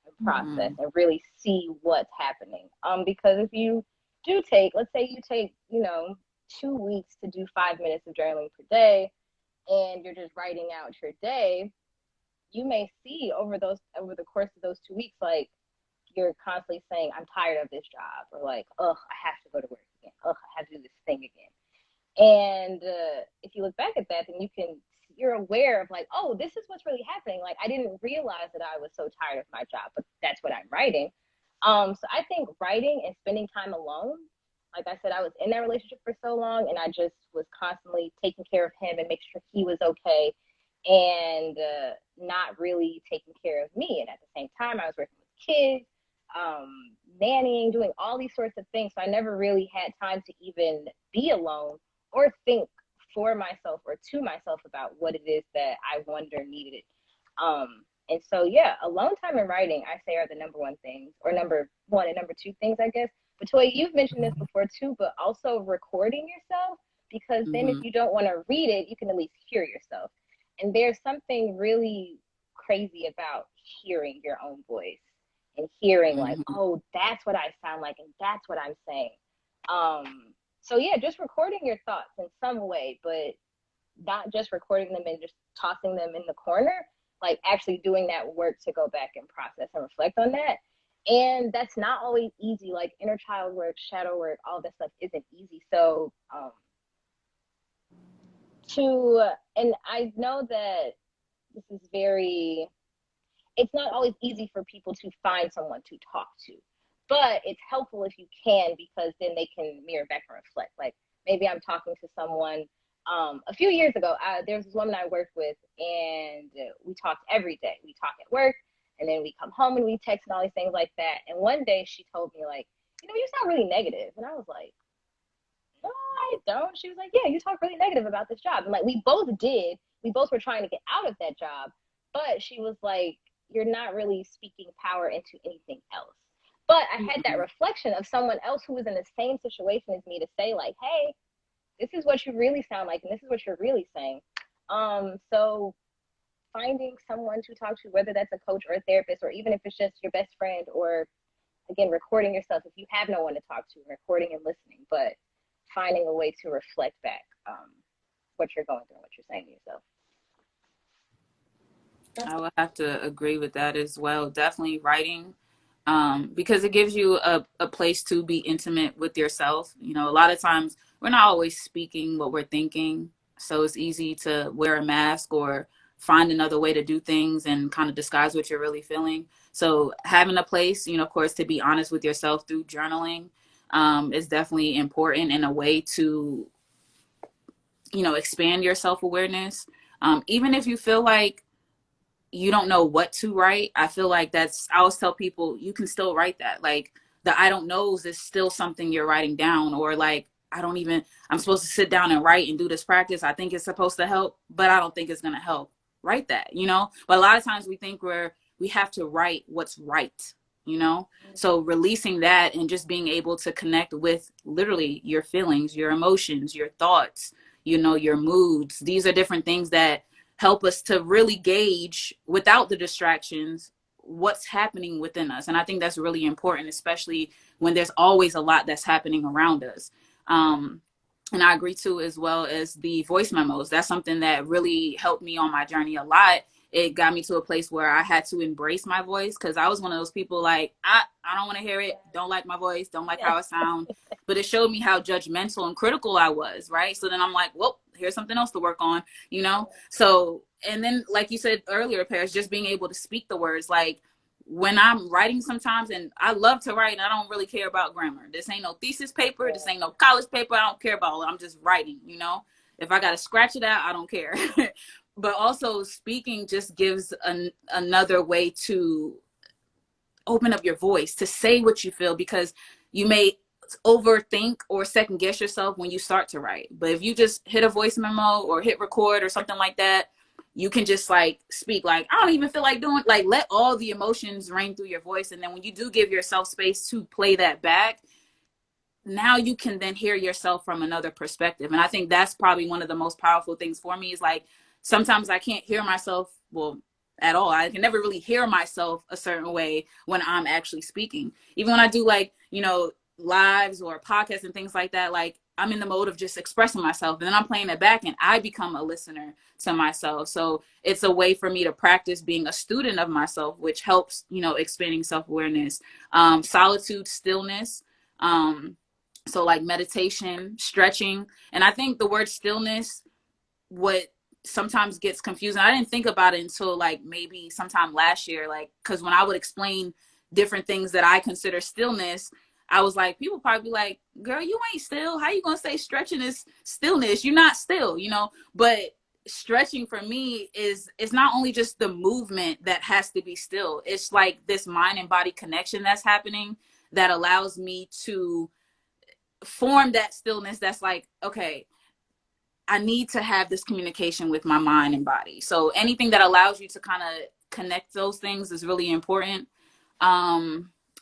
and process and really see what's happening. Because if you do take, let's say you take, 2 weeks to do 5 minutes of journaling per day, and you're just writing out your day, you may see over the course of those 2 weeks, like you're constantly saying, I'm tired of this job, or like, ugh, I have to go to work again. Ugh, I have to do this thing again. And if you look back at that, then you're aware of like, oh, this is what's really happening. Like, I didn't realize that I was so tired of my job, but that's what I'm writing. So I think writing and spending time alone, like I said, I was in that relationship for so long, and I just was constantly taking care of him and making sure he was okay, and not really taking care of me. And at the same time, I was working with kids, nannying, doing all these sorts of things. So I never really had time to even be alone or think for myself or to myself about what it is that I wanted or needed. And so, yeah, alone time and writing, I say, are the number one things, or number one and number two things, I guess. But Toy, you've mentioned this before too, but also recording yourself, because then if you don't want to read it, you can at least hear yourself. And there's something really crazy about hearing your own voice and hearing like, oh, that's what I sound like, and that's what I'm saying. So yeah, just recording your thoughts in some way, but not just recording them and just tossing them in the corner, like actually doing that work to go back and process and reflect on that. And that's not always easy. Like inner child work, shadow work, all that stuff isn't easy. So and I know that this is very, it's not always easy for people to find someone to talk to, but it's helpful if you can, because then they can mirror back and reflect. Like maybe I'm talking to someone a few years ago. There's this woman I worked with, and we talked every day. We talk at work, and then we come home and we text and all these things like that. And one day she told me, like, you sound really negative. And I was like, no, I don't. She was like, yeah, you talk really negative about this job. And like, we both did. We both were trying to get out of that job. But she was like, you're not really speaking power into anything else. But I had that reflection of someone else who was in the same situation as me to say, like, hey, this is what you really sound like, and this is what you're really saying. So finding someone to talk to, whether that's a coach or a therapist, or even if it's just your best friend, or again, recording yourself if you have no one to talk to, recording and listening, but finding a way to reflect back what you're going through and what you're saying to yourself. I would have to agree with that as well. Definitely writing, because it gives you a place to be intimate with yourself. A lot of times we're not always speaking what we're thinking. So it's easy to wear a mask or find another way to do things and kind of disguise what you're really feeling. So having a place, of course, to be honest with yourself through journaling is definitely important, and a way to, expand your self-awareness. Even if you feel like you don't know what to write, I feel like I always tell people, you can still write that. Like the I don't knows is still something you're writing down, or like, I'm supposed to sit down and write and do this practice. I think it's supposed to help, but I don't think it's going to help. Write that, but a lot of times we think we have to write what's right, so releasing that and just being able to connect with literally your feelings, your emotions, your thoughts, your moods. These are different things that help us to really gauge, without the distractions, what's happening within us. And I think that's really important, especially when there's always a lot that's happening around us. And I agree too, as well as the voice memos. That's something that really helped me on my journey a lot. It got me to a place where I had to embrace my voice, because I was one of those people like, I don't want to hear it. Don't like my voice. Don't like how I sound. But it showed me how judgmental and critical I was, right? So then I'm like, well, here's something else to work on, So, and then like you said earlier, Pariss, just being able to speak the words. Like when I'm writing sometimes, and I love to write, and I don't really care about grammar. This ain't no thesis paper. This ain't no college paper. I don't care about it. I'm just writing, If I got to scratch it out, I don't care. But also speaking just gives another way to open up your voice, to say what you feel, because you may overthink or second guess yourself when you start to write. But if you just hit a voice memo or hit record or something like that, you can just like speak, like, I don't even feel like doing, like, let all the emotions rain through your voice. And then when you do give yourself space to play that back, now you can then hear yourself from another perspective. And I think that's probably one of the most powerful things for me, is like, sometimes I can't hear myself, well, at all. I can never really hear myself a certain way when I'm actually speaking. Even when I do like, lives or podcasts and things like that, like I'm in the mode of just expressing myself, and then I'm playing it back and I become a listener to myself. So it's a way for me to practice being a student of myself, which helps, expanding self-awareness. Solitude, stillness. So like meditation, stretching. And I think the word stillness, what sometimes gets confusing, I didn't think about it until like maybe sometime last year, like, because when I would explain different things that I consider stillness, I was like, people probably be like, girl, you ain't still. How you gonna say stretching is stillness? You're not still, But stretching for me it's not only just the movement that has to be still. It's like this mind and body connection that's happening that allows me to form that stillness. That's like, okay, I need to have this communication with my mind and body. So anything that allows you to kind of connect those things is really important.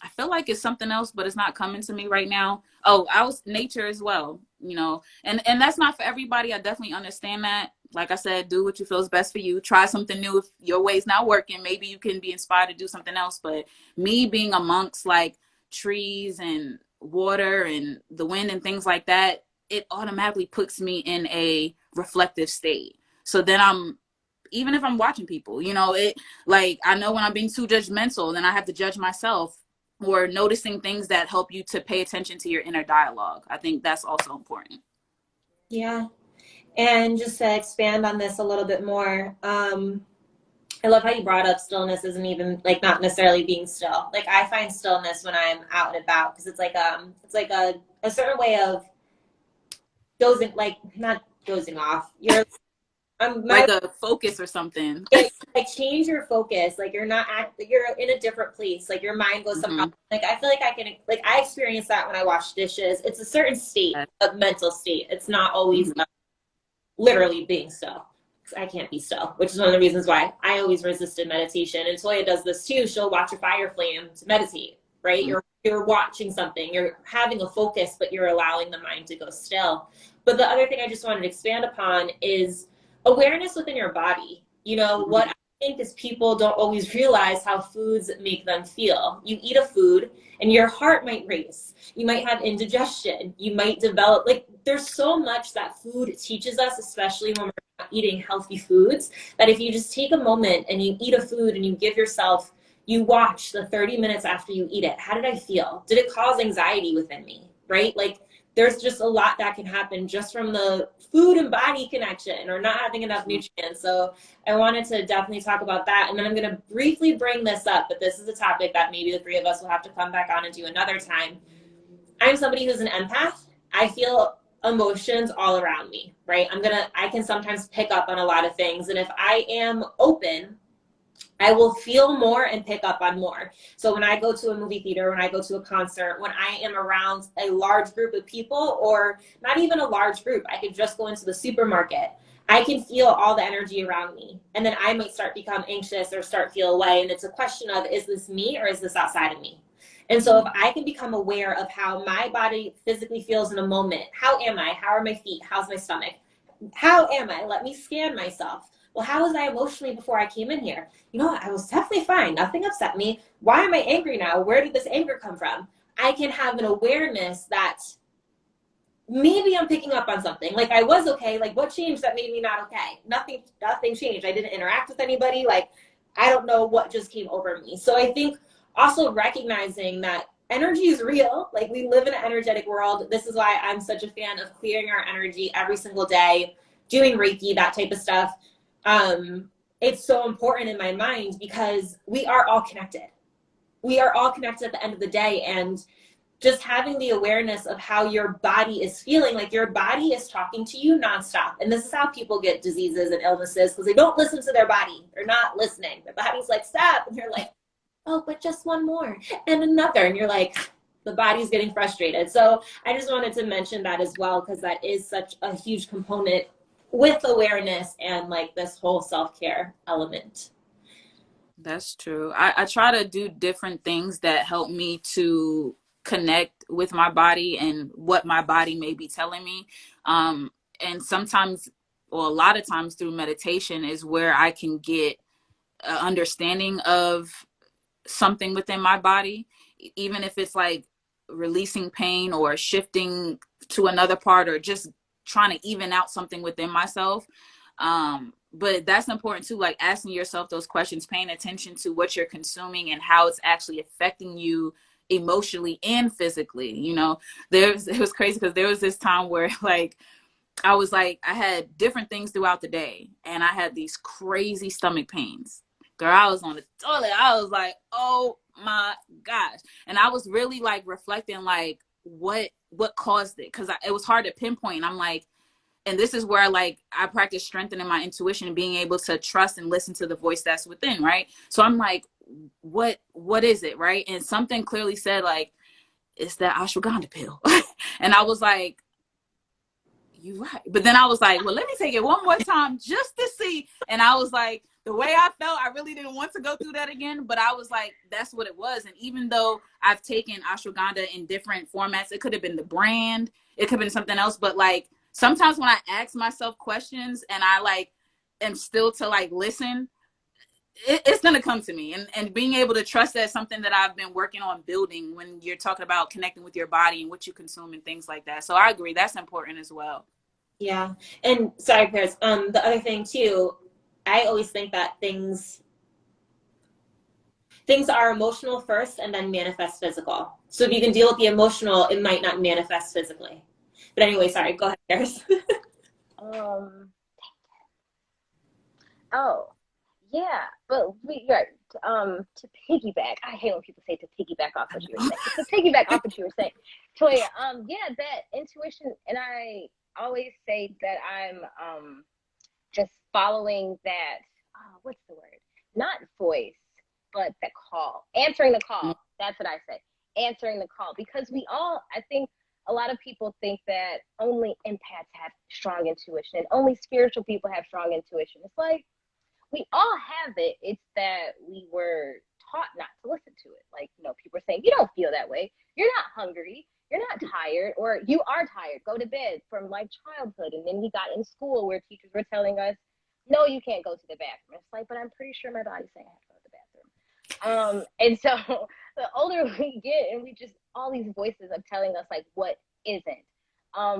I feel like it's something else, but it's not coming to me right now. Oh, nature as well, and that's not for everybody. I definitely understand that. Like I said, do what you feel is best for you. Try something new. If your way's not working, maybe you can be inspired to do something else. But me being amongst like trees and water and the wind and things like that, it automatically puts me in a reflective state. So then even if I'm watching people, it, like, I know when I'm being too judgmental, then I have to judge myself. or noticing things that help you to pay attention to your inner dialogue. I think that's also important. Yeah. And just to expand on this a little bit more, I love how you brought up stillness isn't even like not necessarily being still. Like I find stillness when I'm out and about because it's like a certain way of dozing, like not dozing off. You're Like a focus or something. like change your focus. Like you're in a different place. Like your mind goes somewhere else. Like I feel like I experience that when I wash dishes. It's a certain state of mental state. It's not always literally being still. I can't be still, which is one of the reasons why I always resisted meditation. And Toya does this too. She'll watch a fire flame to meditate, right? You're watching something, you're having a focus, but you're allowing the mind to go still. But the other thing I just wanted to expand upon is awareness within your body. You know, what I think is people don't always realize how foods make them feel. You eat a food and your heart might race. You might have indigestion. You might develop, like, there's so much that food teaches us, especially when we're not eating healthy foods, that if you just take a moment and you eat a food and you give yourself, you watch the 30 minutes after you eat it. How did I feel? Did it cause anxiety within me, right? Like, there's just a lot that can happen just from the food and body connection or not having enough nutrients. So I wanted to definitely talk about that. And then I'm going to briefly bring this up, but this is a topic that maybe the three of us will have to come back on and do another time. I'm somebody who's an empath. I feel emotions all around me, right? I can sometimes pick up on a lot of things. And if I am open, I will feel more and pick up on more. So when I go to a movie theater, when I go to a concert, when I am around a large group of people, or not even a large group, I could just go into the supermarket. I can feel all the energy around me. And then I might become anxious or start feel away. And it's a question of, is this me or is this outside of me? And so if I can become aware of how my body physically feels in a moment, how am I? How are my feet? How's my stomach? How am I? Let me scan myself. Well, how was I emotionally before I came in here? You know, I was definitely fine. Nothing upset me. Why am I angry now? Where did this anger come from? I can have an awareness that maybe I'm picking up on something. Like I was okay. Like what changed that made me not okay? Nothing changed. I didn't interact with anybody. Like I don't know what just came over me. So I think also recognizing that energy is real. Like we live in an energetic world. This is why I'm such a fan of clearing our energy every single day, doing Reiki, that type of stuff. It's so important in my mind because we are all connected. We are all connected at the end of the day. And just having the awareness of how your body is feeling, like your body is talking to you nonstop. And this is how people get diseases and illnesses because they don't listen to their body. They're not listening. Their body's like, stop. And you're like, oh, but just one more and another. And you're like, the body's getting frustrated. So I just wanted to mention that as well, because that is such a huge component with awareness and like this whole self-care element. That's true. I try to do different things that help me to connect with my body and what my body may be telling me. And sometimes, or a lot of times through meditation is where I can get an understanding of something within my body, even if it's like releasing pain or shifting to another part or just trying to even out something within myself. But that's important too, like asking yourself those questions, paying attention to what you're consuming and how it's actually affecting you emotionally and physically. You know, it was crazy because there was this time where like I had different things throughout the day and I had these crazy stomach pains. Girl, I was on the toilet. I was like, oh my gosh. And I was really like reflecting like what caused it, because it was hard to pinpoint. I'm like, and this is where like I practice strengthening my intuition and being able to trust and listen to the voice that's within, right? So I'm like, what is it, right? And something clearly said like, it's that ashwagandha pill. And I was like, you right. But then I was like, well, let me take it one more time just to see. And I was like, the way I felt, I really didn't want to go through that again. But I was like, that's what it was. And even though I've taken ashwagandha in different formats, it could have been the brand, it could have been something else. But like sometimes when I ask myself questions and I like am still to like listen, it's going to come to me. And being able to trust that something that I've been working on building when you're talking about connecting with your body and what you consume and things like that. So I agree. That's important as well. Yeah. And sorry, Pariss, the other thing too, I always think that things things are emotional first and then manifest physical. So if you can deal with the emotional, it might not manifest physically. But anyway, sorry, go ahead, Pariss. Oh, yeah, but right. To piggyback, I hate when people say to piggyback off what you were saying. To piggyback off what you were saying, Toya, yeah, that intuition, and I always say that I'm just following that, what's the word? Not voice, but the call. Answering the call. That's what I say. Answering the call. Because we all, I think a lot of people think that only empaths have strong intuition and only spiritual people have strong intuition. It's like, we all have it. It's that we were taught not to listen to it. Like, people are saying, you don't feel that way. You're not hungry. You're not tired, or you are tired. Go to bed, from like childhood. And then we got in school where teachers were telling us, no, you can't go to the bathroom. It's like, but I'm pretty sure my body's saying I have to go to the bathroom. And so the older we get, and we just, all these voices of telling us like what isn't.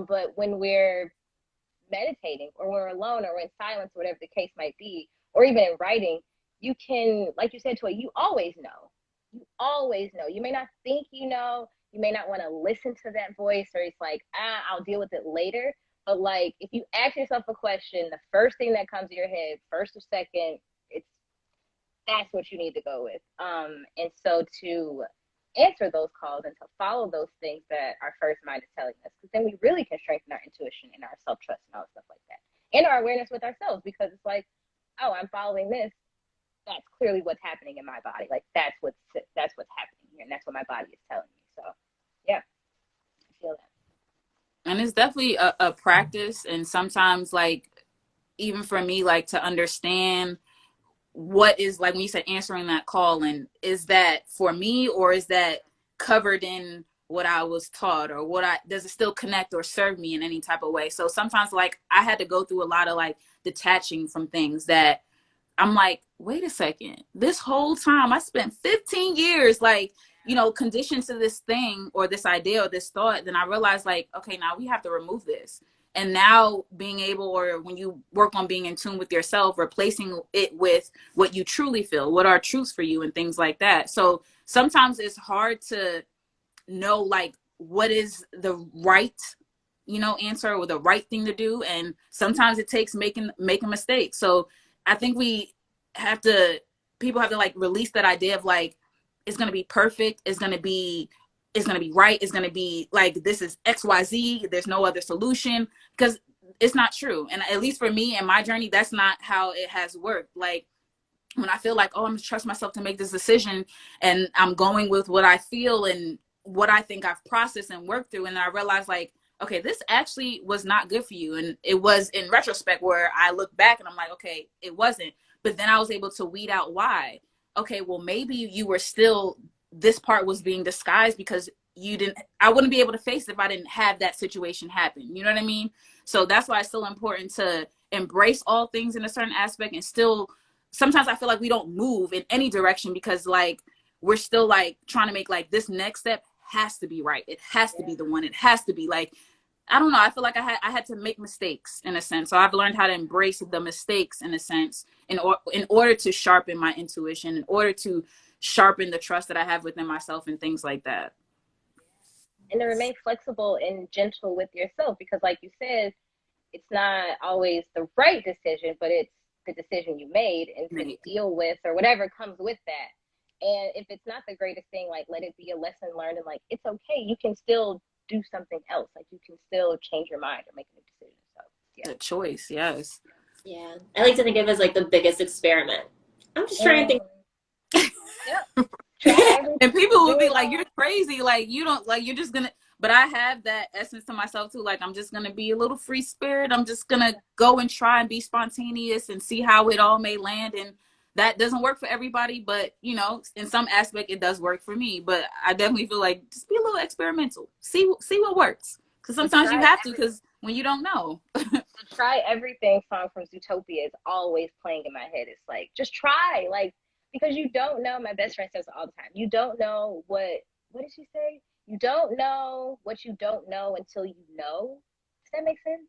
But when we're meditating, or when we're alone, or we're in silence, or whatever the case might be, or even in writing, you can, like you said, Toy, you always know. You always know. You may not think you know. You may not want to listen to that voice, or it's like, I'll deal with it later. But like, if you ask yourself a question, the first thing that comes to your head, first or second, that's what you need to go with. And so to answer those calls and to follow those things that our first mind is telling us, because then we really can strengthen our intuition and our self-trust and all stuff like that, and our awareness with ourselves, because it's like, oh, I'm following this. That's clearly what's happening in my body. Like that's what's happening here, and that's what my body is telling me. So, yeah, I feel that. And it's definitely a practice, and sometimes, like, even for me, like, to understand what is, like, when you said answering that call, and is that for me, or is that covered in what I was taught, or does it still connect or serve me in any type of way? So sometimes, like, I had to go through a lot of like detaching from things that I'm like, wait a second, this whole time I spent 15 years, like, conditioned to this thing or this idea or this thought. Then I realized, like, okay, now we have to remove this. And now being able, or when you work on being in tune with yourself, replacing it with what you truly feel, what are truths for you, and things like that. So sometimes it's hard to know, like, what is the right, answer, or the right thing to do. And sometimes it takes making mistakes. So I think people have to like release that idea of like, it's going to be perfect. It's going to be right. It's going to be like, this is XYZ. There's no other solution, because it's not true. And at least for me and my journey, that's not how it has worked. Like, when I feel like, oh, I'm going to trust myself to make this decision, and I'm going with what I feel and what I think I've processed and worked through. And I realized, like, okay, this actually was not good for you. And it was in retrospect where I look back and I'm like, okay, it wasn't. But then I was able to weed out why. Okay, well, maybe you were still, this part was being disguised because I wouldn't be able to face it if I didn't have that situation happen. You know what I mean? So that's why it's still important to embrace all things in a certain aspect, and still, sometimes I feel like we don't move in any direction because, like, we're still like trying to make, like, this next step has to be right. It has to be the one. It has to be like, I don't know. I feel like I had to make mistakes in a sense. So I've learned how to embrace the mistakes in a sense, in order to sharpen my intuition, in order to sharpen the trust that I have within myself and things like that. And to remain flexible and gentle with yourself, because like you said, it's not always the right decision, but it's the decision you made, and to deal with or whatever comes with that. And if it's not the greatest thing, like, let it be a lesson learned, and like, it's okay. You can still do something else. Like, you can still change your mind or make a new decision. So, yeah. The choice, yes. Yeah. I like to think of it as like the biggest experiment. I'm just trying to think. Yep. Try everything. And people would be like, you're crazy. Like, you don't, like, you're just gonna, but I have that essence to myself too. Like, I'm just gonna be a little free spirit. I'm just gonna go and try and be spontaneous and see how it all may land. And that doesn't work for everybody, but in some aspect it does work for me. But I definitely feel like, just be a little experimental. See what works. Because sometimes you have to, because when you don't know. The Try Everything song from Zootopia is always playing in my head. It's like, just try, like, because you don't know. My best friend says it all the time. You don't know what did she say? You don't know what you don't know until you know. Does that make sense?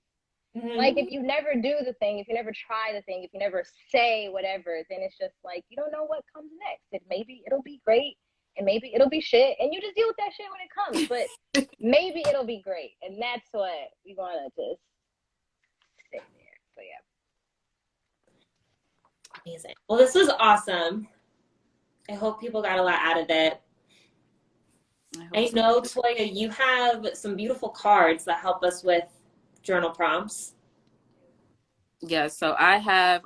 Like, if you never do the thing, if you never try the thing, if you never say whatever, then it's just like, you don't know what comes next. And maybe it'll be great and maybe it'll be shit. And you just deal with that shit when it comes. But maybe it'll be great. And that's what we want to just sit there. So, yeah. Amazing. Well, this was awesome. I hope people got a lot out of it. I know, Toya, you have some beautiful cards that help us with journal prompts. Yeah, so I have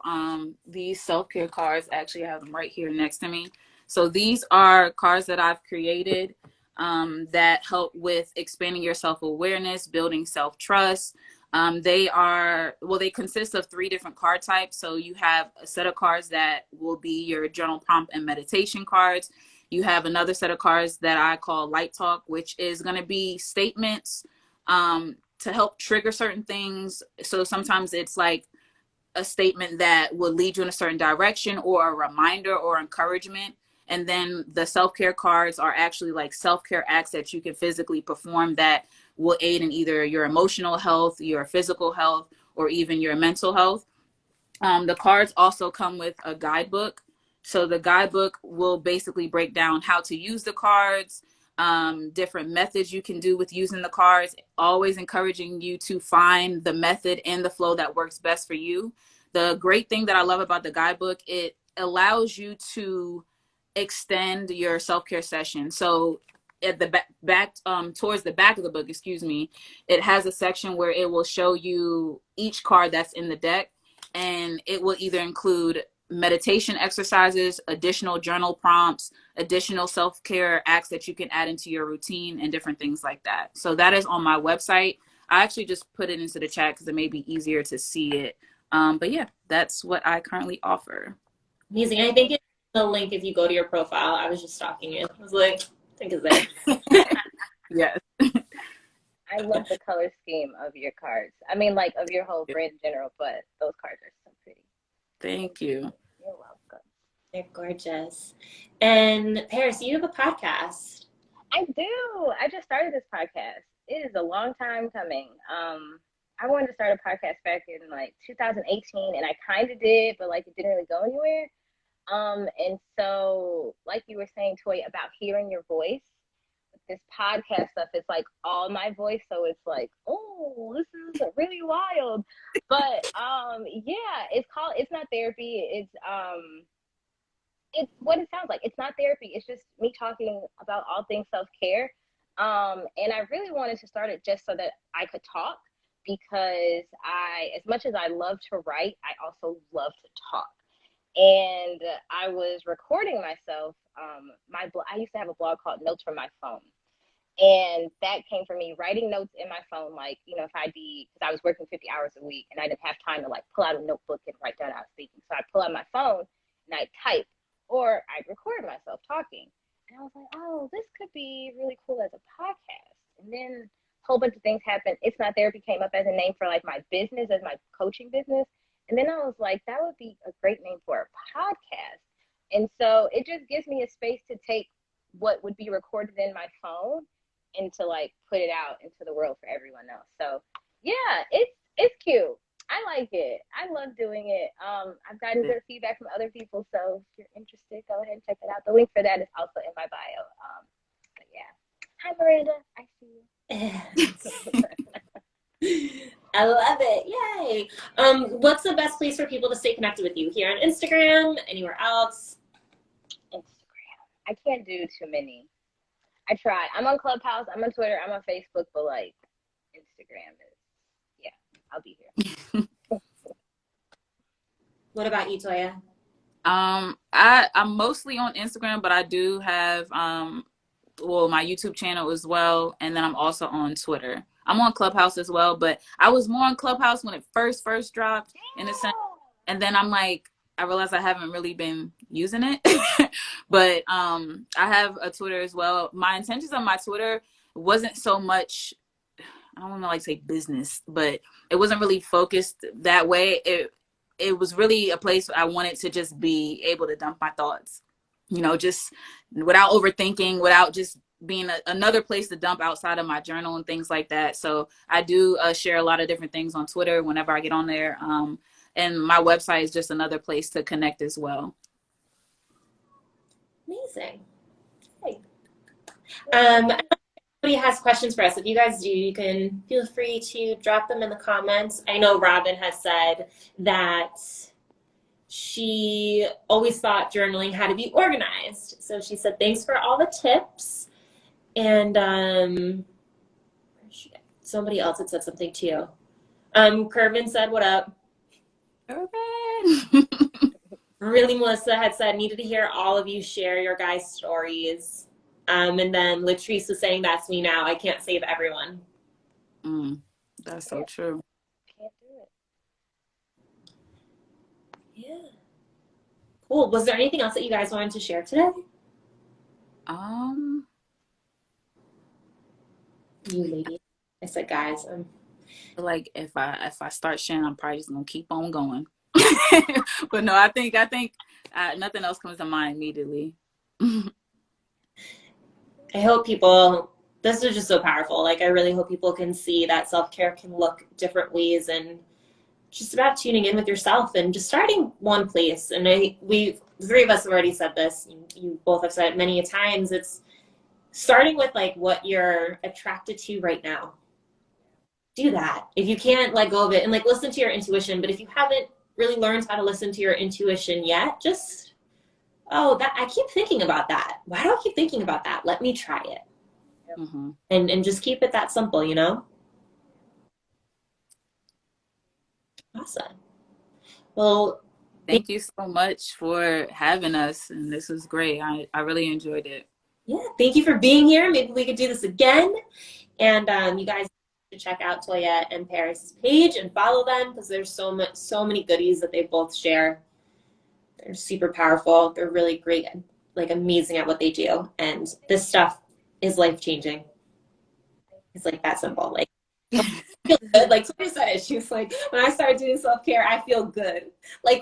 these self-care cards. Actually, I have them right here next to me. So these are cards that I've created that help with expanding your self-awareness, building self-trust. They consist of 3 different card types. So you have a set of cards that will be your journal prompt and meditation cards. You have another set of cards that I call Light Talk, which is going to be statements to help trigger certain things. So sometimes it's like a statement that will lead you in a certain direction, or a reminder or encouragement. And then the self-care cards are actually like self-care acts that you can physically perform that will aid in either your emotional health, your physical health, or even your mental health. The cards also come with a guidebook. So the guidebook will basically break down how to use the cards, different methods you can do with using the cards, always encouraging you to find the method and the flow that works best for you. The great thing that I love about the guidebook, it allows you to extend your self-care session. So at the back towards the back of the book, it has a section where it will show you each card that's in the deck, and it will either include meditation exercises, additional journal prompts, additional self-care acts that you can add into your routine, and different things like that. So that is on my website. I actually just put it into the chat because it may be easier to see it. But yeah, that's what I currently offer. Amazing. I think it's the link if you go to your profile. I was just stalking you. I was like, I think it's there. Yes. I love the color scheme of your cards. I mean, like, of your whole brand in general, but those cards are so pretty. Thank you. You're welcome. They're gorgeous. And Pariss, you have a podcast. I do. I just started this podcast. It is a long time coming. I wanted to start a podcast back in like 2018, and I kind of did, but like it didn't really go anywhere. And so, like you were saying, Toy, about hearing your voice, this podcast stuff, it's like all my voice, so it's like, oh, this is really wild. But yeah, it's not therapy. It's what it sounds like. It's not therapy. It's just me talking about all things self-care. And I really wanted to start it just so that I could talk, because as much as I love to write, I also love to talk. And I was recording myself. I used to have a blog called Notes from My Phone. And that came from me writing notes in my phone, like, because I was working 50 hours a week and I didn't have time to like pull out a notebook and write down what I was thinking. So I pull out my phone and I type, or I record myself talking. And I was like, oh, this could be really cool as a podcast. And then a whole bunch of things happened. It's Not Therapy came up as a name for like my business, as my coaching business. And then I was like, that would be a great name for a podcast. And so it just gives me a space to take what would be recorded in my phone and to like put it out into the world for everyone else. So yeah, it's cute. I like it. I love doing it. I've gotten good feedback from other people. So if you're interested, go ahead and check it out. The link for that is also in my bio. But yeah. Hi, Miranda. I see you. I love it. Yay. What's the best place for people to stay connected with you? Here on Instagram? Anywhere else? Instagram. I can't do too many. I try. I'm on Clubhouse. I'm on Twitter. I'm on Facebook. But like Instagram is, yeah, I'll be here. What about you, Toya? I'm mostly on Instagram, but I do have my YouTube channel as well, and then I'm also on Twitter. I'm on Clubhouse as well, but I was more on Clubhouse when it first dropped, in a sense, and then I realized I haven't really been using it. But I have a Twitter as well. My intentions on my Twitter wasn't so much, I don't want to like say business, but it wasn't really focused that way. It was really a place I wanted to just be able to dump my thoughts, just without overthinking, without just being another place to dump outside of my journal and things like that. So I do share a lot of different things on Twitter whenever I get on there. And my website is just another place to connect as well. Amazing. Okay. Anybody has questions for us? If you guys do, you can feel free to drop them in the comments. I know Robin has said that she always thought journaling had to be organized. So she said, thanks for all the tips. And somebody else had said something too. Kervin said, what up? Okay. Really, Melissa had said, needed to hear all of you share your guys' stories. And then Latrice was saying, that's me now. I can't save everyone. That's so true. Can't do it. Yeah. Cool. Was there anything else that you guys wanted to share today? You ladies. I said, guys. Like if I start sharing, I'm probably just gonna keep on going. But no, I think nothing else comes to mind immediately. I hope people, this is just so powerful. Like, I really hope people can see that self-care can look different ways, and just about tuning in with yourself and just starting one place. And the three of us have already said this. You both have said it many a times. It's starting with like what you're attracted to right now. Do that. If you can't let go of it, and like listen to your intuition, but if you haven't really learned how to listen to your intuition yet, just, I keep thinking about that. Why do I keep thinking about that? Let me try it. Mm-hmm. And just keep it that simple, you know? Awesome. Well, thank you so much for having us, and this was great. I really enjoyed it. Yeah, thank you for being here. Maybe we could do this again. And you guys should check out Toya and Pariss' page and follow them, because there's so many goodies that they both share. They're super powerful. They're really great, like amazing at what they do. And this stuff is life-changing. It's like that simple. Like, I feel good. Like Toya said, she was like, when I started doing self-care, I feel good. Like,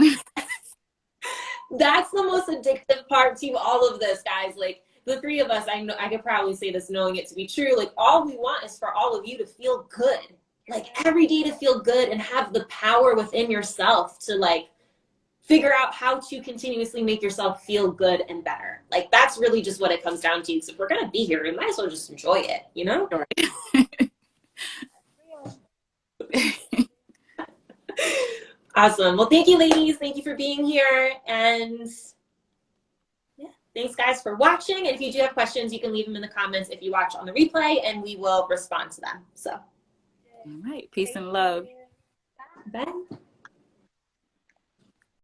that's the most addictive part to all of this, guys. Like, the three of us, I know I could probably say this knowing it to be true. Like, all we want is for all of you to feel good. Like, every day to feel good and have the power within yourself to like figure out how to continuously make yourself feel good and better. Like, that's really just what it comes down to. So if we're gonna be here, we might as well just enjoy it, you know? Awesome. Well, thank you, ladies. Thank you for being here. And yeah, thanks, guys, for watching. And if you do have questions, you can leave them in the comments if you watch on the replay, and we will respond to them. So, all right. Peace and love. bye.